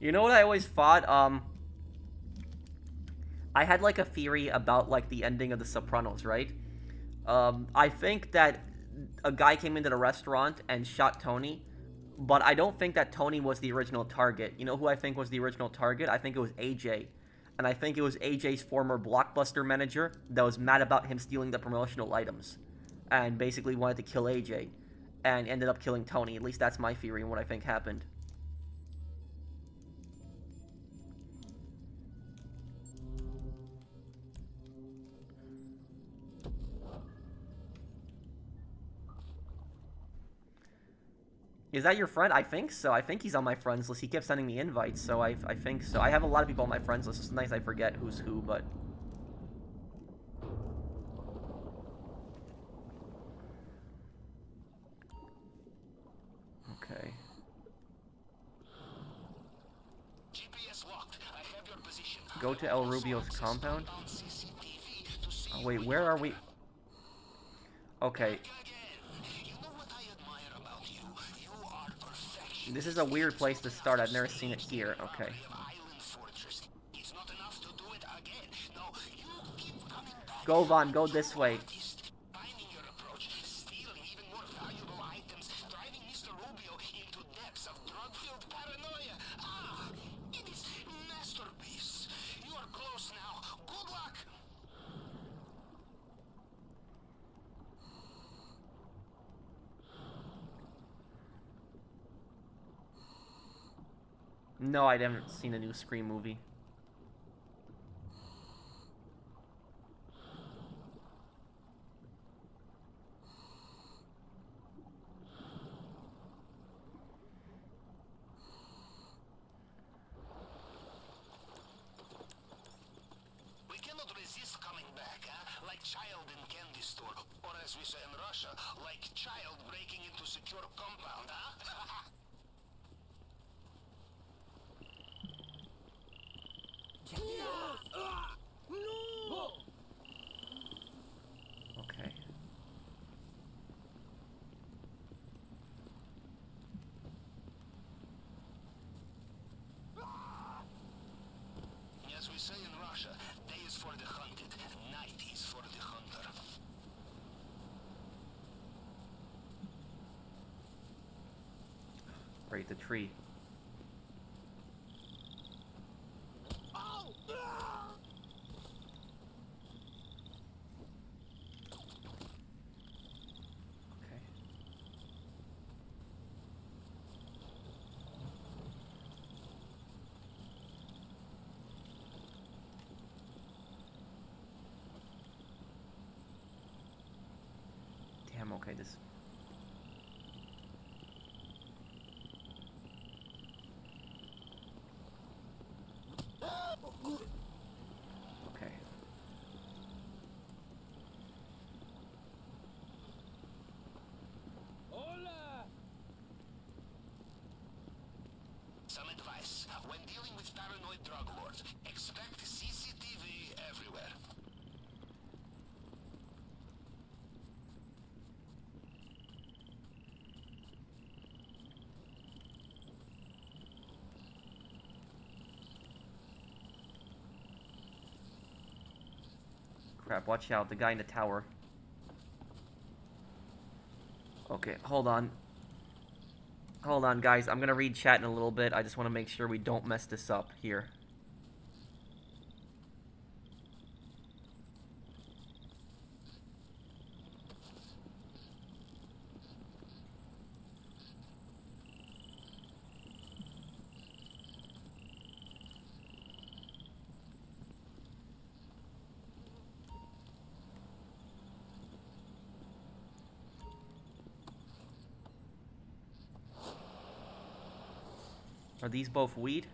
You know what I always thought? I had like a theory about like the ending of The Sopranos, right? I think that a guy came into the restaurant and shot Tony, but I don't think that Tony was the original target. You know who I think was the original target? I think it was AJ. And I think it was AJ's former Blockbuster manager that was mad about him stealing the promotional items and basically wanted to kill AJ and ended up killing Tony. At least that's my theory and what I think happened. Is that your friend? I think so. I think he's on my friends list. He kept sending me invites, so I think so. I have a lot of people on my friends list. It's nice I forget who's who, but... Okay. GPS locked. I have your position. Go to El Rubio's compound? Oh, wait, where are we? Okay. This is a weird place to start. I've never seen it here. Okay. Go, Vaughn. Go this way. No, I haven't seen a new Scream movie. We cannot resist coming back, huh? Like child in candy store, or as we say in Russia, like child breaking into secure compound, huh? Okay. As we say in Russia, day is for the hunted, night is for the hunter. Break the tree. Okay. Damn, okay, this... Okay. Hola! Some advice. When dealing with paranoid drug lords, expect CCTV everywhere. Crap, watch out. The guy in the tower. Okay, hold on. Hold on, guys. I'm gonna read chat in a little bit. I just want to make sure we don't mess this up here. Are these both weed?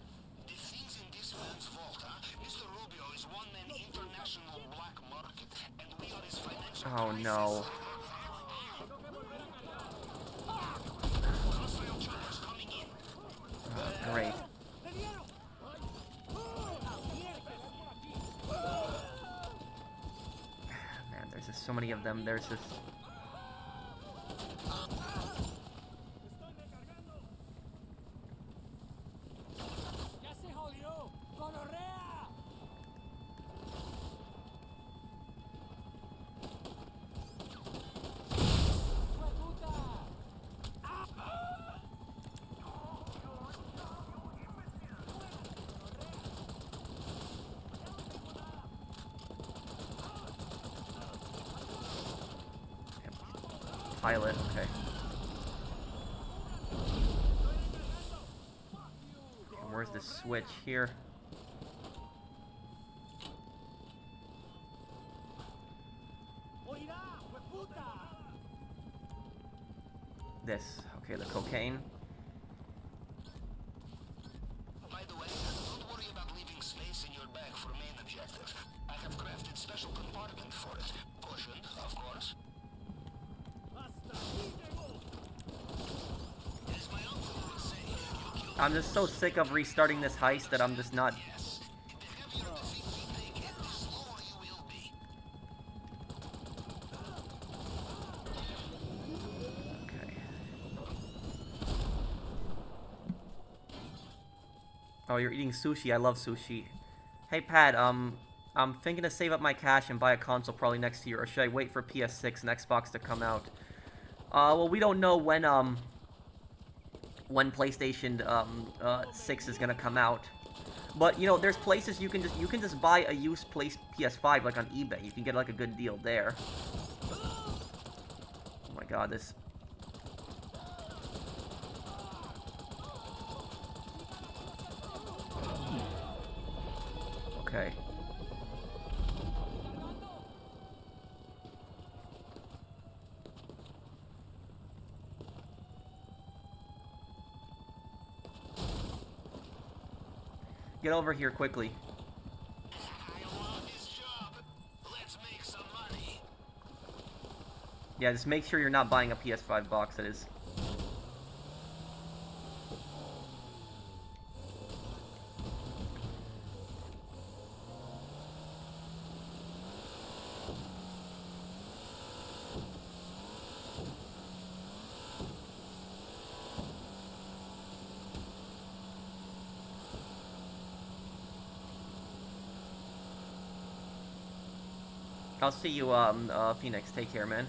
The things in this man's vault, huh? Mr. Rubio is one-man international black market, and we are his financial Oh no. hostile choppers coming in. Great. Man, there's just so many of them. There's just... ¡Ya se jodió! ¡Gonorrea! ¡Hueputa! Pilot, okay. And where's the switch here? ¡Oirá! ¡Hueputa! This, okay. Okay, the cocaine. By the way, don't worry about leaving space in your bag for main objective. I have crafted special compartment for it. Cushioned, of course. As my uncle would say, you kill I'm just so sick of restarting this heist that I'm just not... yes. The heavier defeat you take, the slower you will be. Okay. Oh, you're eating sushi. I love sushi. Hey, Pat, I'm thinking to save up my cash and buy a console probably next year, or should I wait for PS6 and Xbox to come out? Well, we don't know when PlayStation 6 is gonna come out. But you know, there's places you can just buy a used PS5 like on eBay. You can get like a good deal there. Oh my God, this. Okay. Get over here quickly. I love this job. Let's make some money. Yeah, just make sure you're not buying a PS5 box, that is. I'll see you, Phoenix. Take care, man.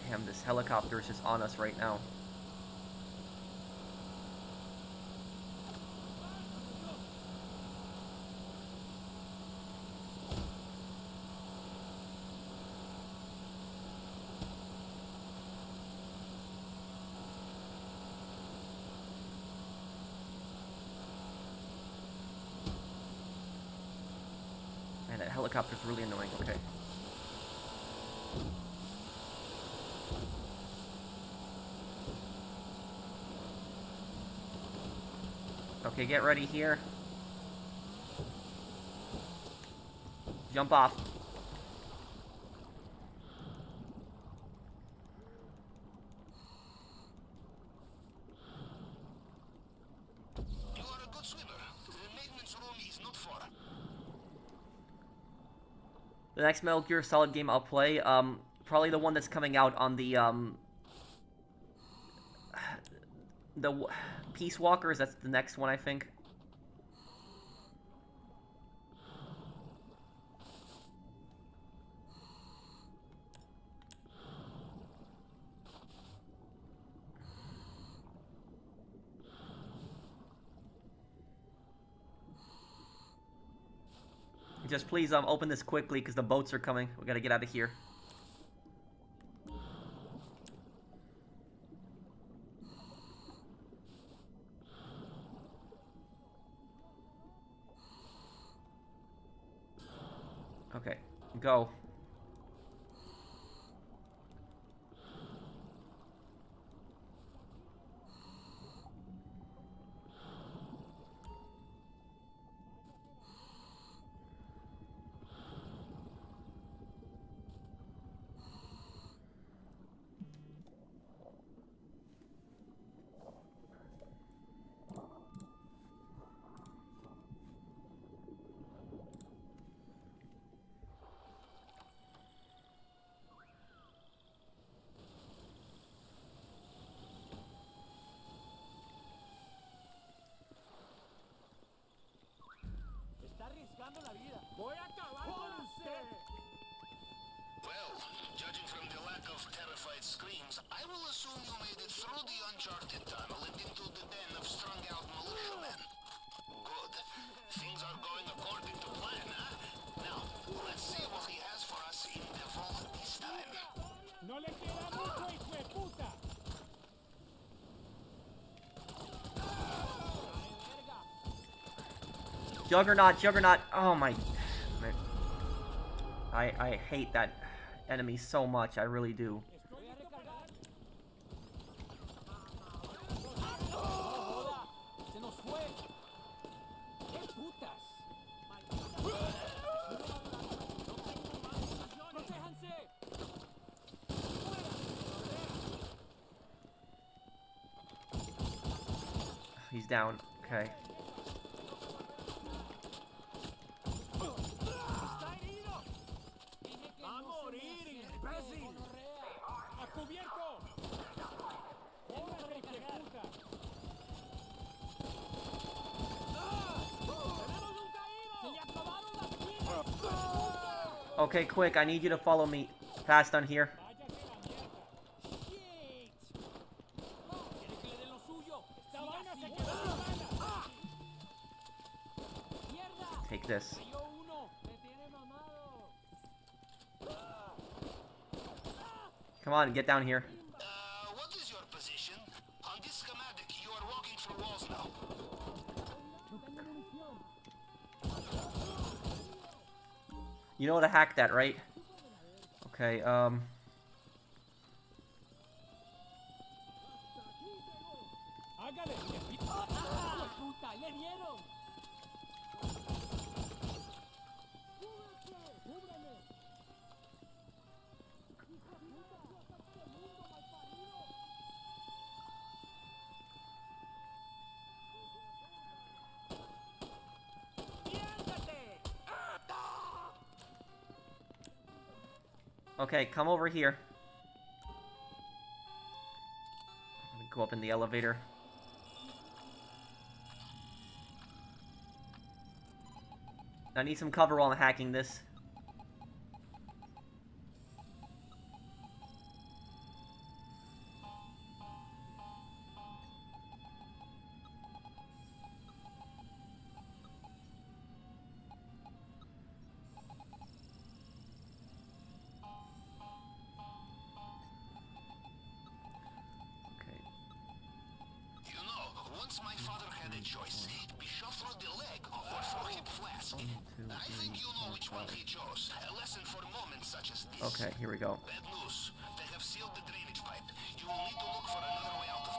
Damn, this helicopter is just on us right now. Man, that helicopter's really annoying. Okay. Okay, get ready here. Jump off. You are a good swimmer. The maintenance room is not far. The next Metal Gear Solid game I'll play, probably the one that's coming out on the Peace Walkers. That's the next one, I think. Just please open this quickly because the boats are coming. We gotta get out of here. Okay, go. Voy a acabar con usted. Well, judging from the lack of terrified screams, I will assume you made it through the uncharted tunnel and into the den of strung-out militiamen. Good. Things are going according to plan, huh? Now, let's see what he has for us in the vault this time. No le queda mucho, hijo de puta. Juggernaut, Juggernaut. Oh my. I hate that enemy so much. I really do. He's down. Okay. Okay, quick, I need you to follow me fast on here. Take this. Come on, get down here. What is your position? On this schematic, you are walking through walls now. You know how to hack that, right? Okay, okay, come over here. I'm gonna go up in the elevator. I need some cover while I'm hacking this. Once my father had a choice, be shot through the leg or through hip flask. I think you know which one he chose. A lesson for moments such as this. Okay, here we go. Bad news. They have sealed the drainage pipe. You will need to look for another way out of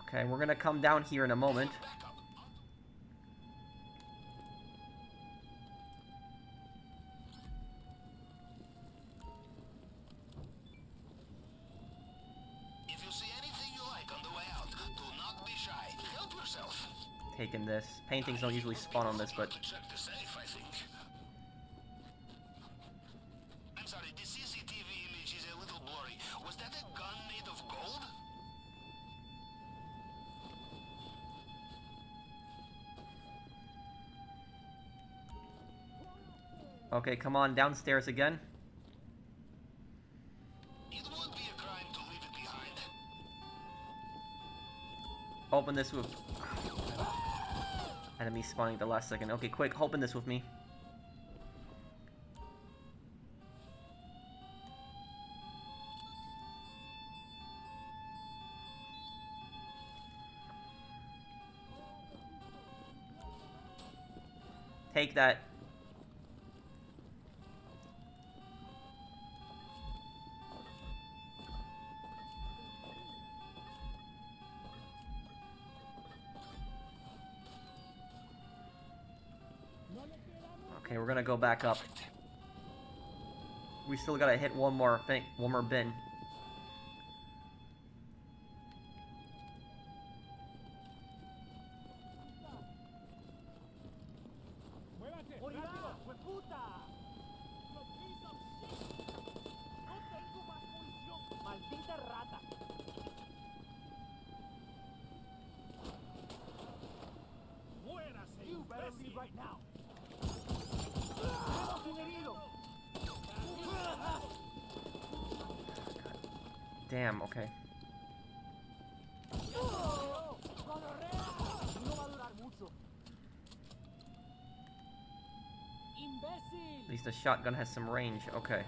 there. Okay, we're gonna come down here in a moment. Taking this. Paintings don't usually spawn on this, but... Check the safe, I think. I'm sorry, the CCTV image is a little blurry. Was that a gun made of gold? Okay, come on, downstairs again. It would be a crime to leave it behind. Open this with... Enemy spawning at the last second. Okay, quick, open this with me. Take that. Okay, we're gonna go back up. We still gotta hit one more thing, one more bin. Damn, okay. At least the shotgun has some range, okay.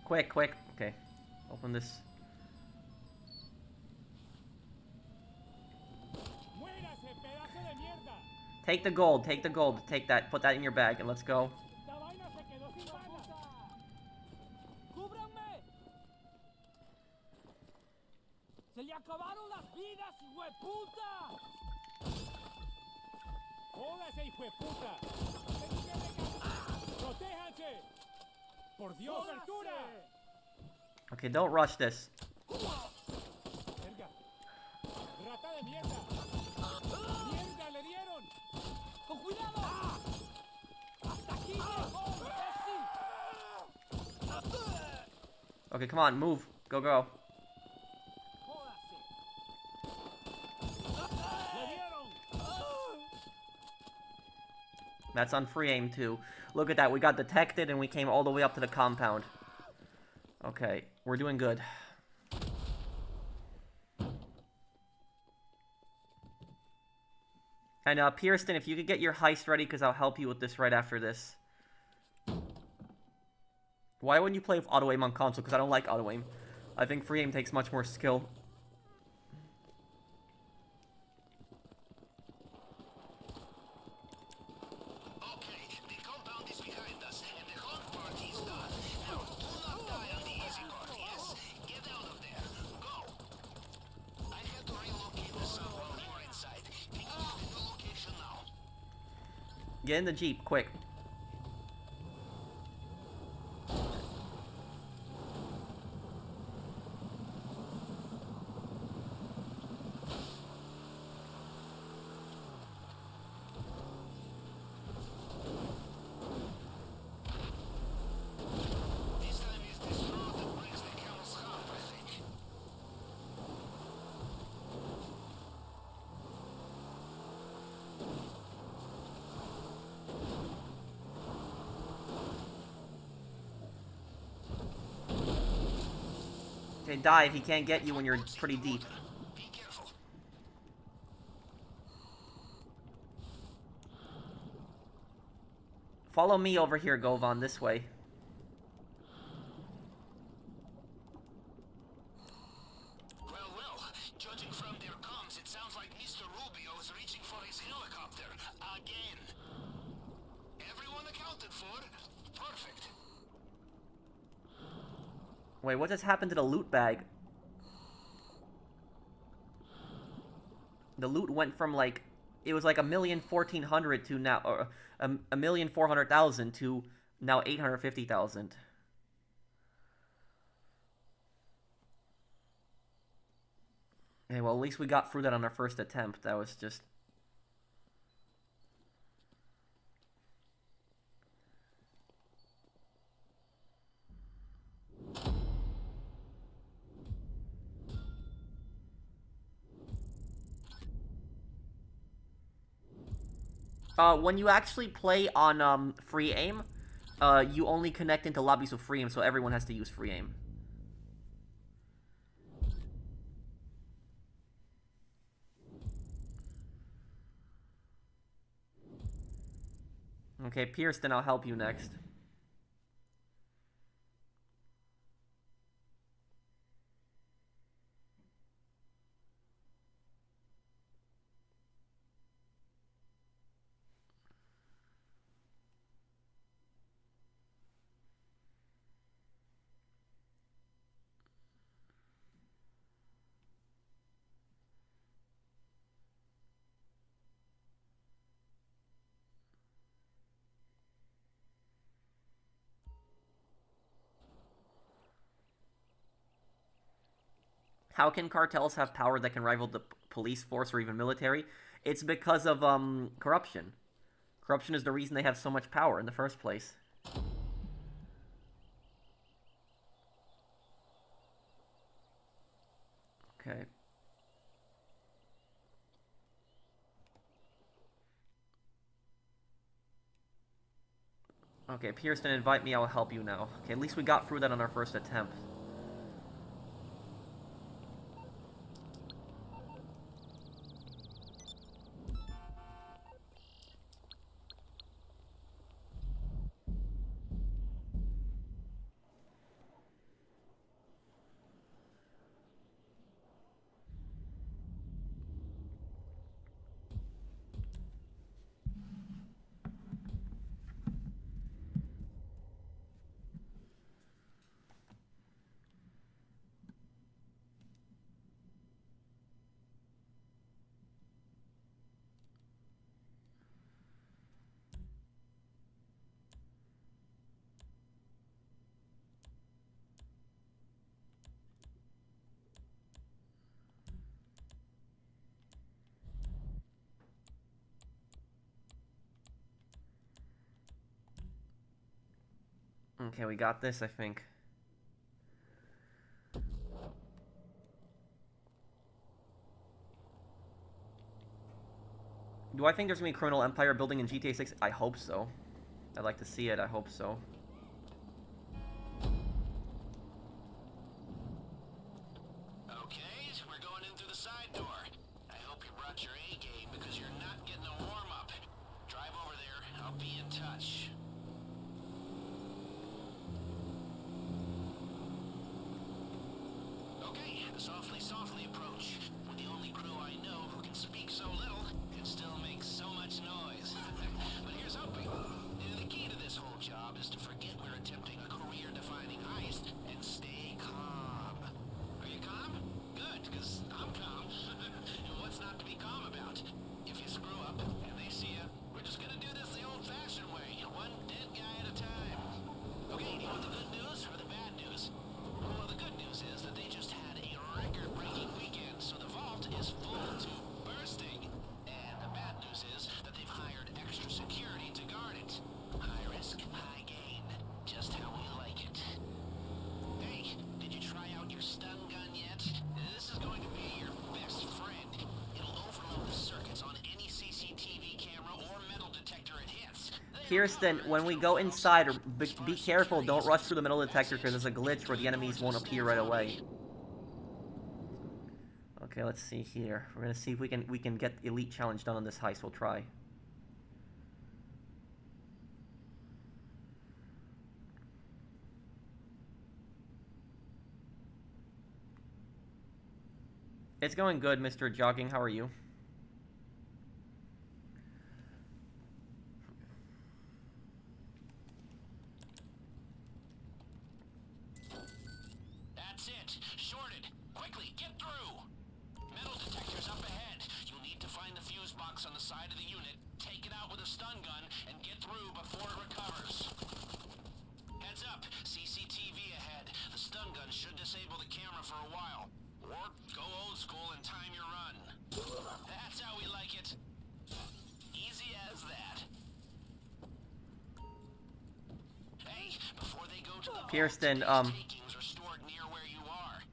Quick, quick. Okay. Open this. ¡Muérase, pedazo de mierda! Take the gold. Take the gold. Take that. Put that in your bag and let's go. ¡La vaina se quedó sin balas! ¡Cúbranme! ¡Se le acabaron las vidas, hijueputa! ¡Jódase, hijueputa! ¡Protéjanse! ¡Por Dios, altura! Okay, don't rush this. ¡Verga! ¡Rata de mierda! ¡Mierda, le dieron! ¡Con cuidado! ¡Hasta aquí llegó, imbécil! Okay, come on, move. Go, go. ¡Jódase! ¡Le dieron! That's on free aim too. Look at that. We got detected and we came all the way up to the compound. Okay, we're doing good. And Pierston, if you could get your heist ready, because I'll help you with this right after this. Why wouldn't you play with auto aim on console? Because I don't like auto aim. I think free aim takes much more skill. Okay, the compound is behind us, and the hunt party is done. Now, do not die on the easy part, yes? Get out of there. Go! I had to relocate the sub while you were inside. Can you give the new location now? Get in the Jeep, quick. This time is this road that brings the Camel's Hump, I think. Okay, dive. He can't get you when you're pretty deep. Be careful. Follow me over here, Govan, this way. Well, judging from their comms, it sounds like Mr. Rubio is reaching for his helicopter. Again. Everyone accounted for. Perfect. Wait, what just happened to the loot bag? The loot went from like, it was like 1,014,000 to now, or 1,400,000 to now 850,000. Okay, well at least we got through that on our first attempt. That was just... when you actually play on free aim, you only connect into lobbies with free aim, so everyone has to use free aim. Okay, Pierston, I'll help you next. How can cartels have power that can rival the police force or even military? It's because of corruption. Corruption is the reason they have so much power in the first place. Okay. Okay, Pierston, invite me, I'll help you now. Okay, at least we got through that on our first attempt. Okay, we got this, I think. Do I think there's gonna be a criminal empire building in GTA 6? I hope so. I'd like to see it. I hope so. Okay, we're going in through the side door. I hope you brought your A game because you're not getting a warm-up. Drive over there. I'll be in touch. Okay, the softly approach. With the only crew I know who can speak so little and still make so much noise. But here's hoping. The key to this whole job is to forget we're attempting a career-defining heist and stay calm. Are you calm? Good, because I'm calm. What's not to be calm about? If you screw up and they see you, we're just gonna do this the old-fashioned way, one dead guy at a time. Okay, do you want the good news or the bad news? Well, the good news is that they just had a record-breaking weekend, so the vault is full to bursting. And the bad news is that they've hired extra security to guard it. High risk, high gain. Just how we like it. Hey, did you try out your stun gun yet? This is going to be your best friend. It'll overload the circuits on any CCTV camera or metal detector it hits. Kirsten, when we go inside, be careful. Don't rush through the metal detector because there's a glitch where the enemies won't appear right away. Okay, let's see here. We're gonna see if we can get elite challenge done on this heist. We'll try. It's going good, Mr. Jogging. How are you? That's it. Shorted. Quickly, get through. Metal detectors up ahead. You'll need to find the fuse box on the side of the unit, take it out with a stun gun, and get through before it recovers. Heads up. CCTV ahead. The stun gun should disable the camera for a while. Or go old school and time your run. That's how we like it. Easy as that. Hey, before they go to the Kirsten, takings are stored near where you are.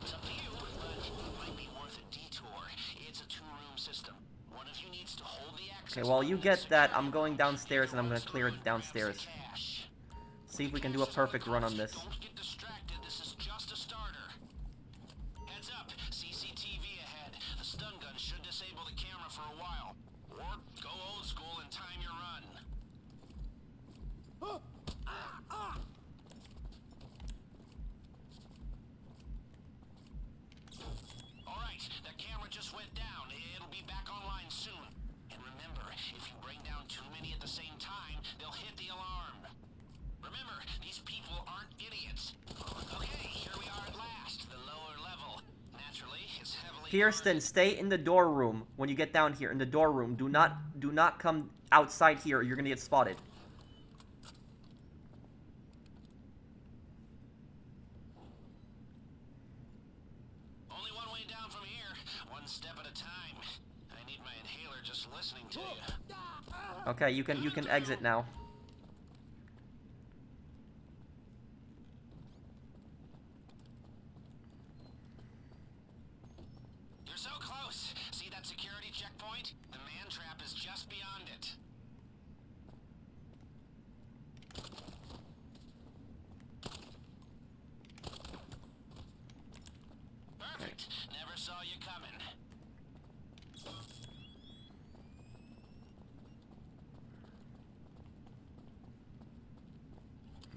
It's up to you, but it might be worth a detour. It's a two-room system. One of you needs to hold the access. Okay, while you get that, I'm going downstairs and I'm gonna clear it downstairs. See if we can do a perfect run on this. Don't get distracted. This is just a starter. Heads up. CCTV ahead. The stun gun should disable the camera for a while. Or go old school and time your run. Alright, the camera just went down. It'll be back online soon. And remember, if you bring down too many at the same time, they'll hit the alarm. Remember, these people aren't idiots. Okay, here we are at last. The lower level. Naturally, it's heavily... Kirsten, stay in the door room when you get down here. In the door room. Do not come outside here or you're gonna get spotted. Only one way down from here. One step at a time. I need my inhaler just listening to you. Okay, you can exit now. You're so close. See that security checkpoint? The man trap is just beyond it. Perfect. Never saw you coming.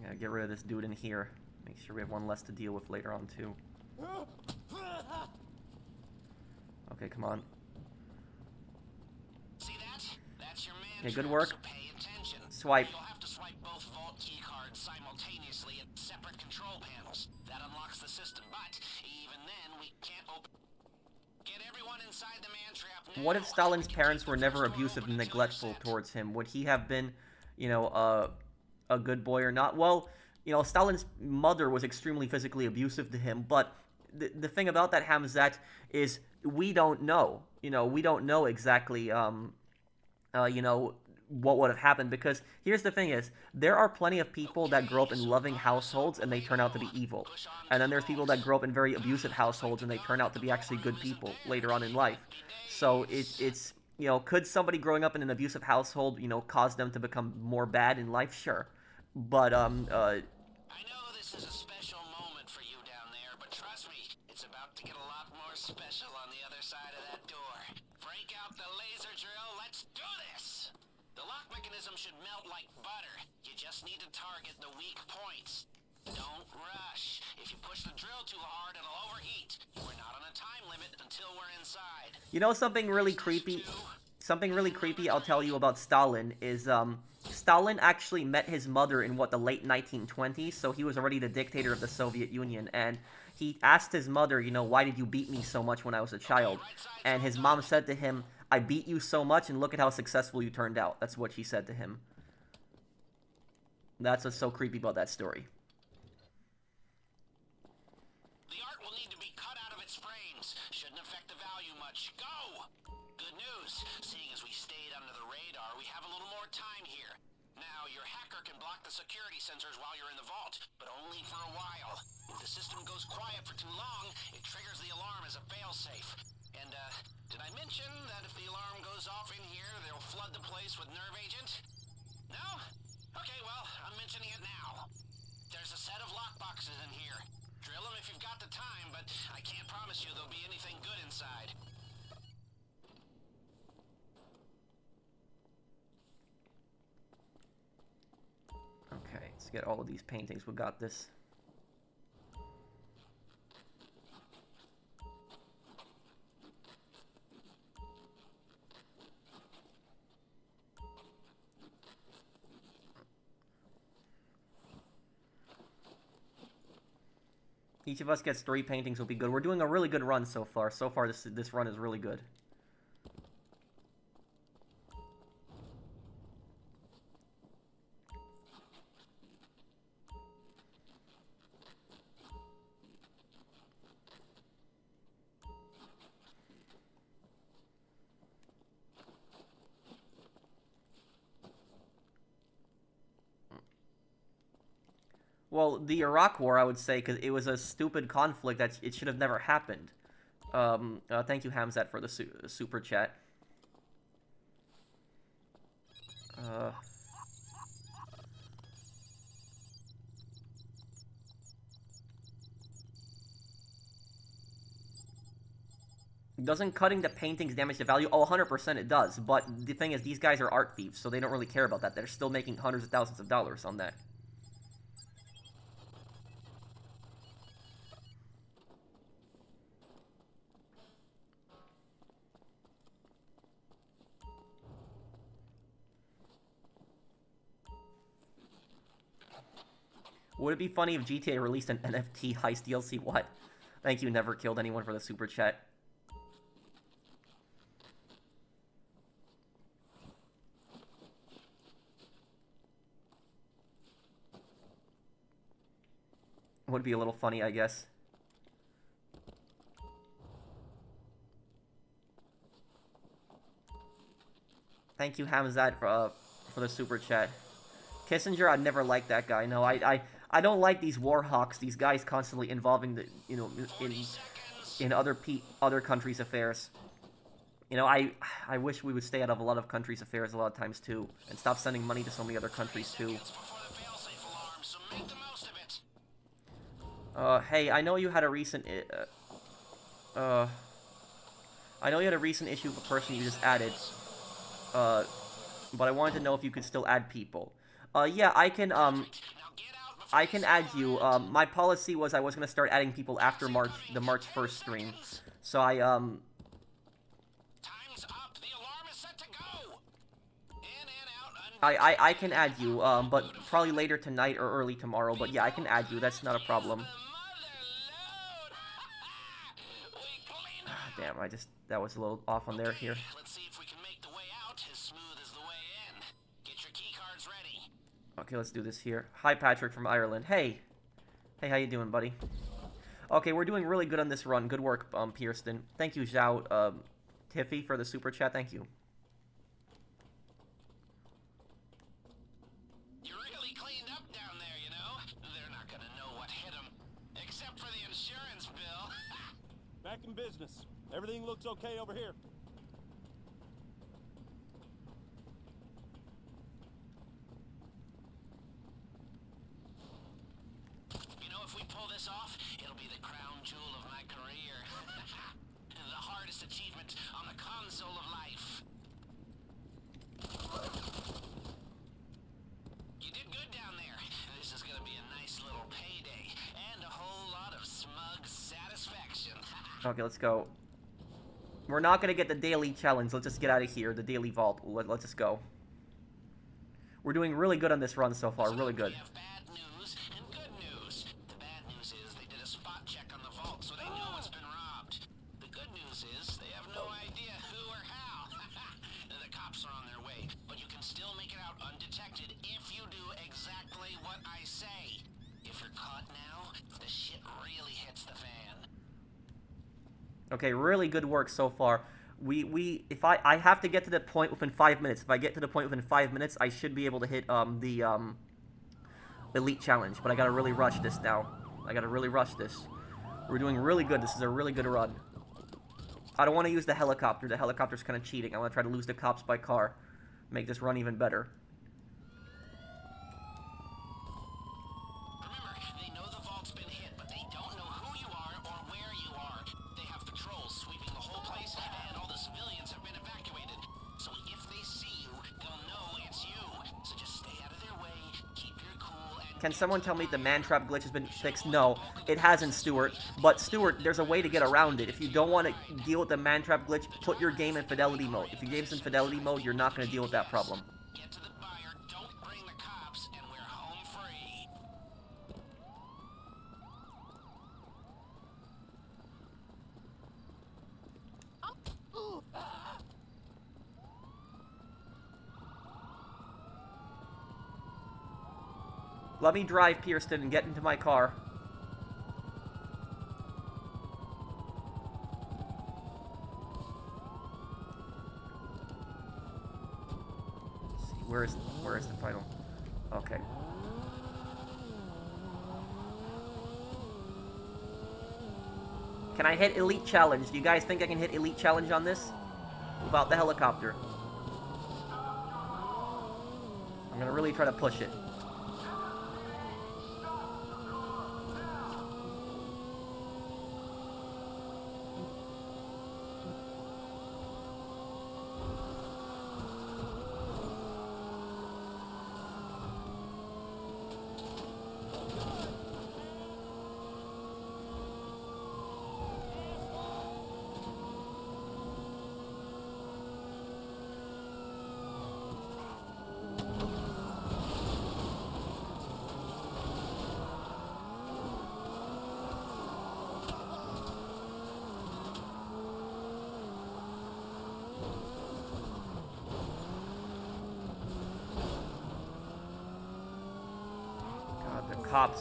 Yeah, get rid of this dude in here. Make sure we have one less to deal with later on too. Okay, come on. See that? That's your man. Okay, good trap, work. so pay attention. Swipe. You'll have to swipe both vault key cards simultaneously at separate control panels. That unlocks the system, but even then we can't open. Get everyone inside the man trap now. What if Stalin's parents were never abusive and neglectful towards him? Would he have been, you know, a good boy or not? Well, you know, Stalin's mother was extremely physically abusive to him, but the thing about that, Hamzat, is we don't know. You know, we don't know exactly, you know, what would have happened, because here's the thing is, there are plenty of people that grow up in loving households and they turn out to be evil. And then there's people that grow up in very abusive households and they turn out to be actually good people later on in life. So it's, you know, could somebody growing up in an abusive household, you know, cause them to become more bad in life? Sure. But, I know this is a special moment for you down there, but trust me, it's about to get a lot more special on the other side of that door. Break out the laser drill, let's do this! The lock mechanism should melt like butter. You just need to target the weak points. Don't rush. If you push the drill too hard, it'll overheat. We're not on a time limit until we're inside. you know something really creepy? Something really creepy I'll tell you about Stalin is, Stalin actually met his mother in, what, the late 1920s, so he was already the dictator of the Soviet Union, and he asked his mother, you know, why did you beat me so much when I was a child? And his mom said to him, I beat you so much, and look at how successful you turned out. That's what she said to him. That's what's so creepy about that story. The art will need to be cut out of its frames. Shouldn't affect the value much. Go! Good news. Seeing as we stayed under the radar, we have a little more time here. Now, your hacker can block the security sensors while you're in the vault, but only for a while. If the system goes quiet for too long, it triggers the alarm as a failsafe. And, did I mention that if the alarm goes off in here, they'll flood the place with nerve agent? No? Okay, well, I'm mentioning it now. There's a set of lockboxes in here. Drill them if you've got the time, but I can't promise you there'll be anything good inside. Okay, let's get all of these paintings. We got this. Each of us gets 3 paintings will be good. We're doing a really good run so far. So far, this run is really good. Well, the Iraq War, I would say, because it was a stupid conflict that it should have never happened. Thank you, Hamzat, for the super chat. Doesn't cutting the paintings damage the value? Oh, 100% it does. But the thing is, these guys are art thieves, so they don't really care about that. They're still making hundreds of thousands of dollars on that. Would it be funny if GTA released an NFT heist DLC? What? Thank you, Never Killed Anyone, for the super chat. Would be a little funny, I guess. Thank you, Hamzat, for the super chat. Kissinger, I'd never liked that guy. No, I don't like these war hawks. These guys constantly involving the, you know, in other countries' affairs. You know, I wish we would stay out of a lot of countries' affairs a lot of times too, and stop sending money to so many other countries too. Hey, I know you had a recent I know you had a recent issue with a person you just added. But I wanted to know if you could still add people. Yeah, I can add you. My policy was I was gonna start adding people after the March 1st stream. So I Time's up. The alarm is set to go. In and out. I can add you, but probably later tonight or early tomorrow. But yeah, I can add you. That's not a problem. Damn, that was a little off on there here. Let's see if we can make the way out as smooth as the way in. Get your key cards ready. Okay, let's do this here. Hi, Patrick from Ireland. Hey. Hey, how you doing, buddy? Okay, we're doing really good on this run. Good work, Pierston. Thank you, Zhao, Tiffy, for the super chat. Thank you. look down there, you know? They're not gonna know what hit them. Except for the insurance bill. Back in business. Everything looks okay over here. You know, if we pull this off, it'll be the crown jewel of my career. The hardest achievement on the console of life. You did good down there. This is gonna be a nice little payday and a whole lot of smug satisfaction. Okay, let's go. We're not gonna get the daily challenge. Let's just get out of here. The daily vault. Let's just go. We're doing really good on this run so far. Really good. We have bad news and good news. The bad news is they did a spot check on the vault, so they know it's been robbed. The good news is they have no idea who or how. The cops are on their way, but you can still make it out undetected if you do exactly what I say. If you're caught now, the shit really hits the fan. Okay, really good work so far. If I have to get to the point within 5 minutes. If I get to the point within 5 minutes, I should be able to hit the elite challenge. But I gotta really rush this now. I gotta really rush this. We're doing really good. This is a really good run. I don't want to use the helicopter. The helicopter's kind of cheating. I want to try to lose the cops by car. Make this run even better. Remember, they know the vault's been hit, but they don't know who you are or where you are. They have patrols sweeping the whole place, and all the civilians have been evacuated. So if they see you, they'll know it's you. So just stay out of their way, keep your cool, and... Can someone tell me the man trap glitch has been fixed? No, it hasn't, Stuart. But, Stuart, there's a way to get around it. If you don't want to deal with the man trap glitch, put your game in fidelity mode. If your game's in fidelity mode, you're not going to deal with that problem. Get to the buyer, don't bring the cops, and we're home free. Let me drive, Kirsten, and get into my car. Let's see, where is the final? Okay. Can I hit Elite Challenge? Do you guys think I can hit Elite Challenge on this? Without the helicopter. I'm gonna really try to push it. Cops.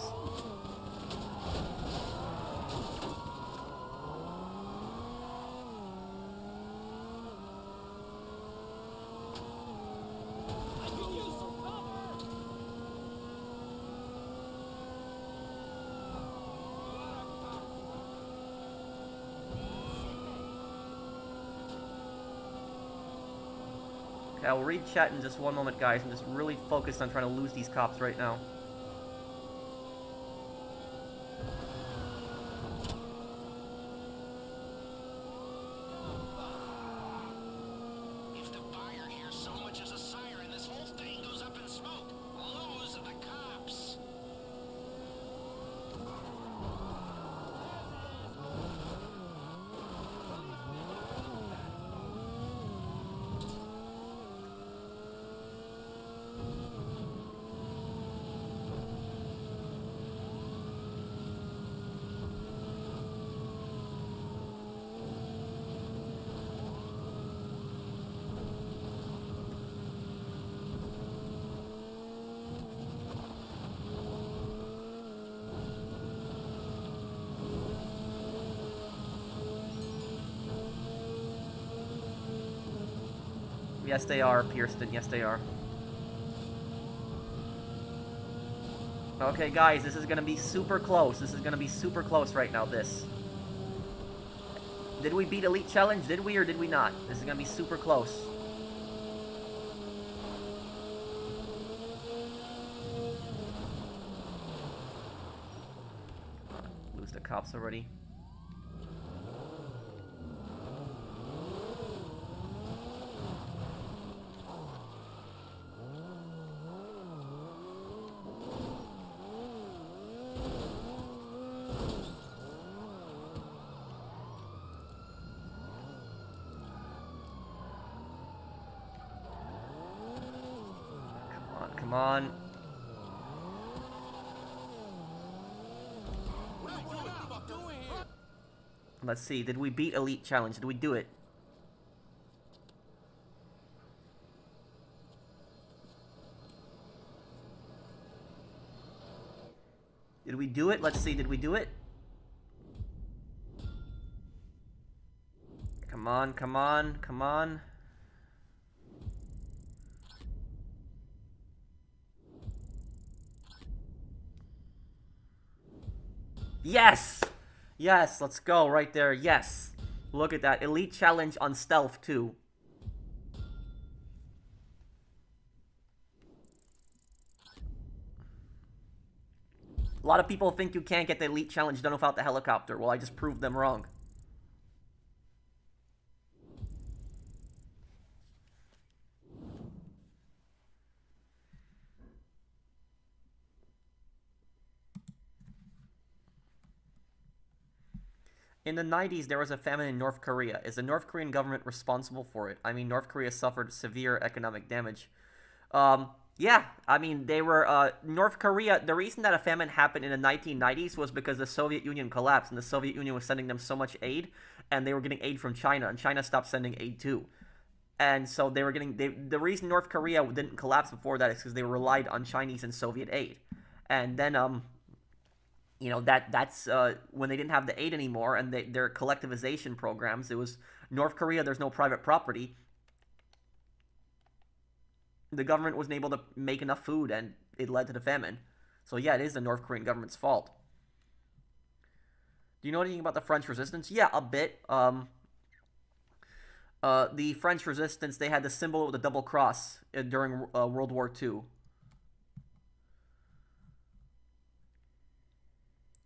Okay, I'll read chat in just one moment, guys. I'm just really focused on trying to lose these cops right now. If the buyer hears so much as a siren, this whole thing goes up in smoke. Lose the cops. Yes, they are, Kirsten. Yes, they are. Okay, guys, this is gonna be super close. This is gonna be super close right now, this. Did we beat Elite Challenge? Did we or did we not? This is gonna be super close. Lose the cops already. Come on. Let's see. Did we beat Elite Challenge? Did we do it? Did we do it? Let's see. Did we do it? Come on, come on, come on. Yes! Yes, let's go right there. Yes. Look at that. Elite Challenge on stealth, too. A lot of people think you can't get the Elite Challenge done without the helicopter. Well, I just proved them wrong. In the 90s, there was a famine in North Korea. Is the North Korean government responsible for it? I mean, North Korea suffered severe economic damage. Yeah, I mean, they were, North Korea, the reason that a famine happened in the 1990s was because the Soviet Union collapsed, and the Soviet Union was sending them so much aid, and they were getting aid from China, and China stopped sending aid too. And so they were getting, the reason North Korea didn't collapse before that is because they relied on Chinese and Soviet aid. And then, you know, that's when they didn't have the aid anymore, and their collectivization programs, it was North Korea, there's no private property. The government wasn't able to make enough food, and it led to the famine. So yeah, it is the North Korean government's fault. Do you know anything about the French resistance? Yeah, a bit. The French resistance, they had the symbol of the double cross during World War II.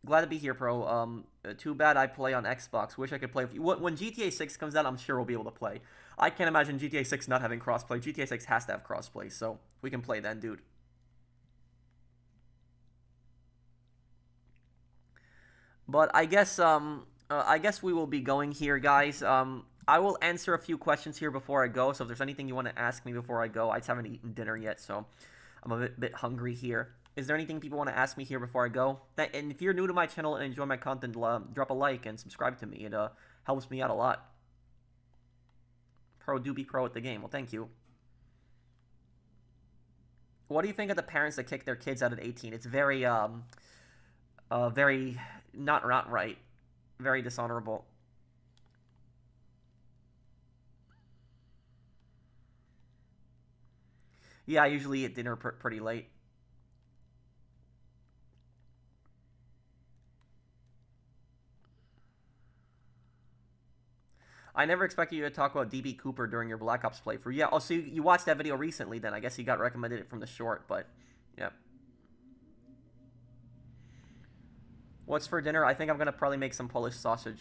Glad to be here, Pro. Too bad I play on Xbox. Wish I could play with you. When GTA 6 comes out, I'm sure we'll be able to play. I can't imagine GTA 6 not having crossplay. GTA 6 has to have crossplay, so we can play then, dude. But I guess we will be going here, guys. I will answer a few questions here before I go. So if there's anything you want to ask me before I go, I just haven't eaten dinner yet, so I'm a bit hungry here. Is there anything people want to ask me here before I go? And if you're new to my channel and enjoy my content, drop a like and subscribe to me. It helps me out a lot. Pro do be pro at the game. Well, thank you. What do you think of the parents that kick their kids out at 18? It's very, very not right. Very dishonorable. Yeah, I usually eat dinner pretty late. I never expected you to talk about DB Cooper during your Black Ops playthrough. Yeah, oh, so you watched that video recently then. I guess you got recommended it from the short, but yeah. What's for dinner? I think I'm going to probably make some Polish sausage.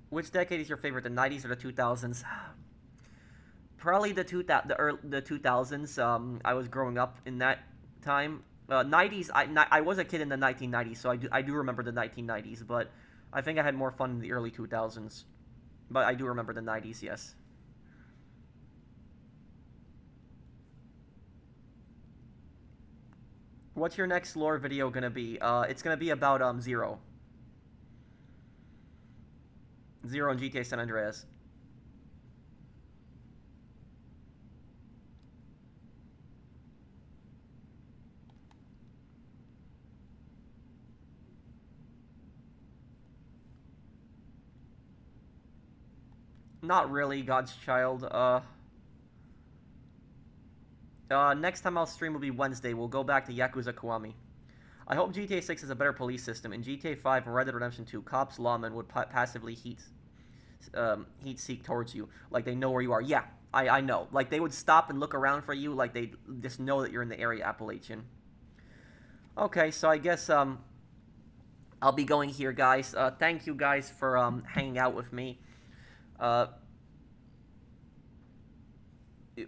Which decade is your favorite, the 90s or the 2000s? Probably the 2000s. I was growing up in that time. 90s, I was a kid in the 1990s, so I do remember the 1990s, but I think I had more fun in the early 2000s. But I do remember the 90s, yes. What's your next lore video gonna be? It's gonna be about Zero. Zero and GTA San Andreas. Not really, God's child. Next time I'll stream will be Wednesday. We'll go back to Yakuza Kiwami. I hope GTA 6 has a better police system. In GTA 5 and Red Dead Redemption 2, cops, lawmen would passively heat seek towards you, like they know where you are. Yeah, I know. Like they would stop and look around for you, like they just know that you're in the area, Appalachian. Okay, so I guess I'll be going here, guys. Thank you guys for hanging out with me.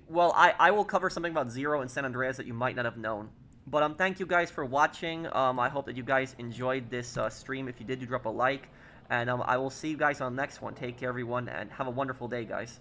Well, I will cover something about Zero and San Andreas that you might not have known. But thank you guys for watching. I hope that you guys enjoyed this stream. If you did, do drop a like. And I will see you guys on the next one. Take care, everyone, and have a wonderful day, guys.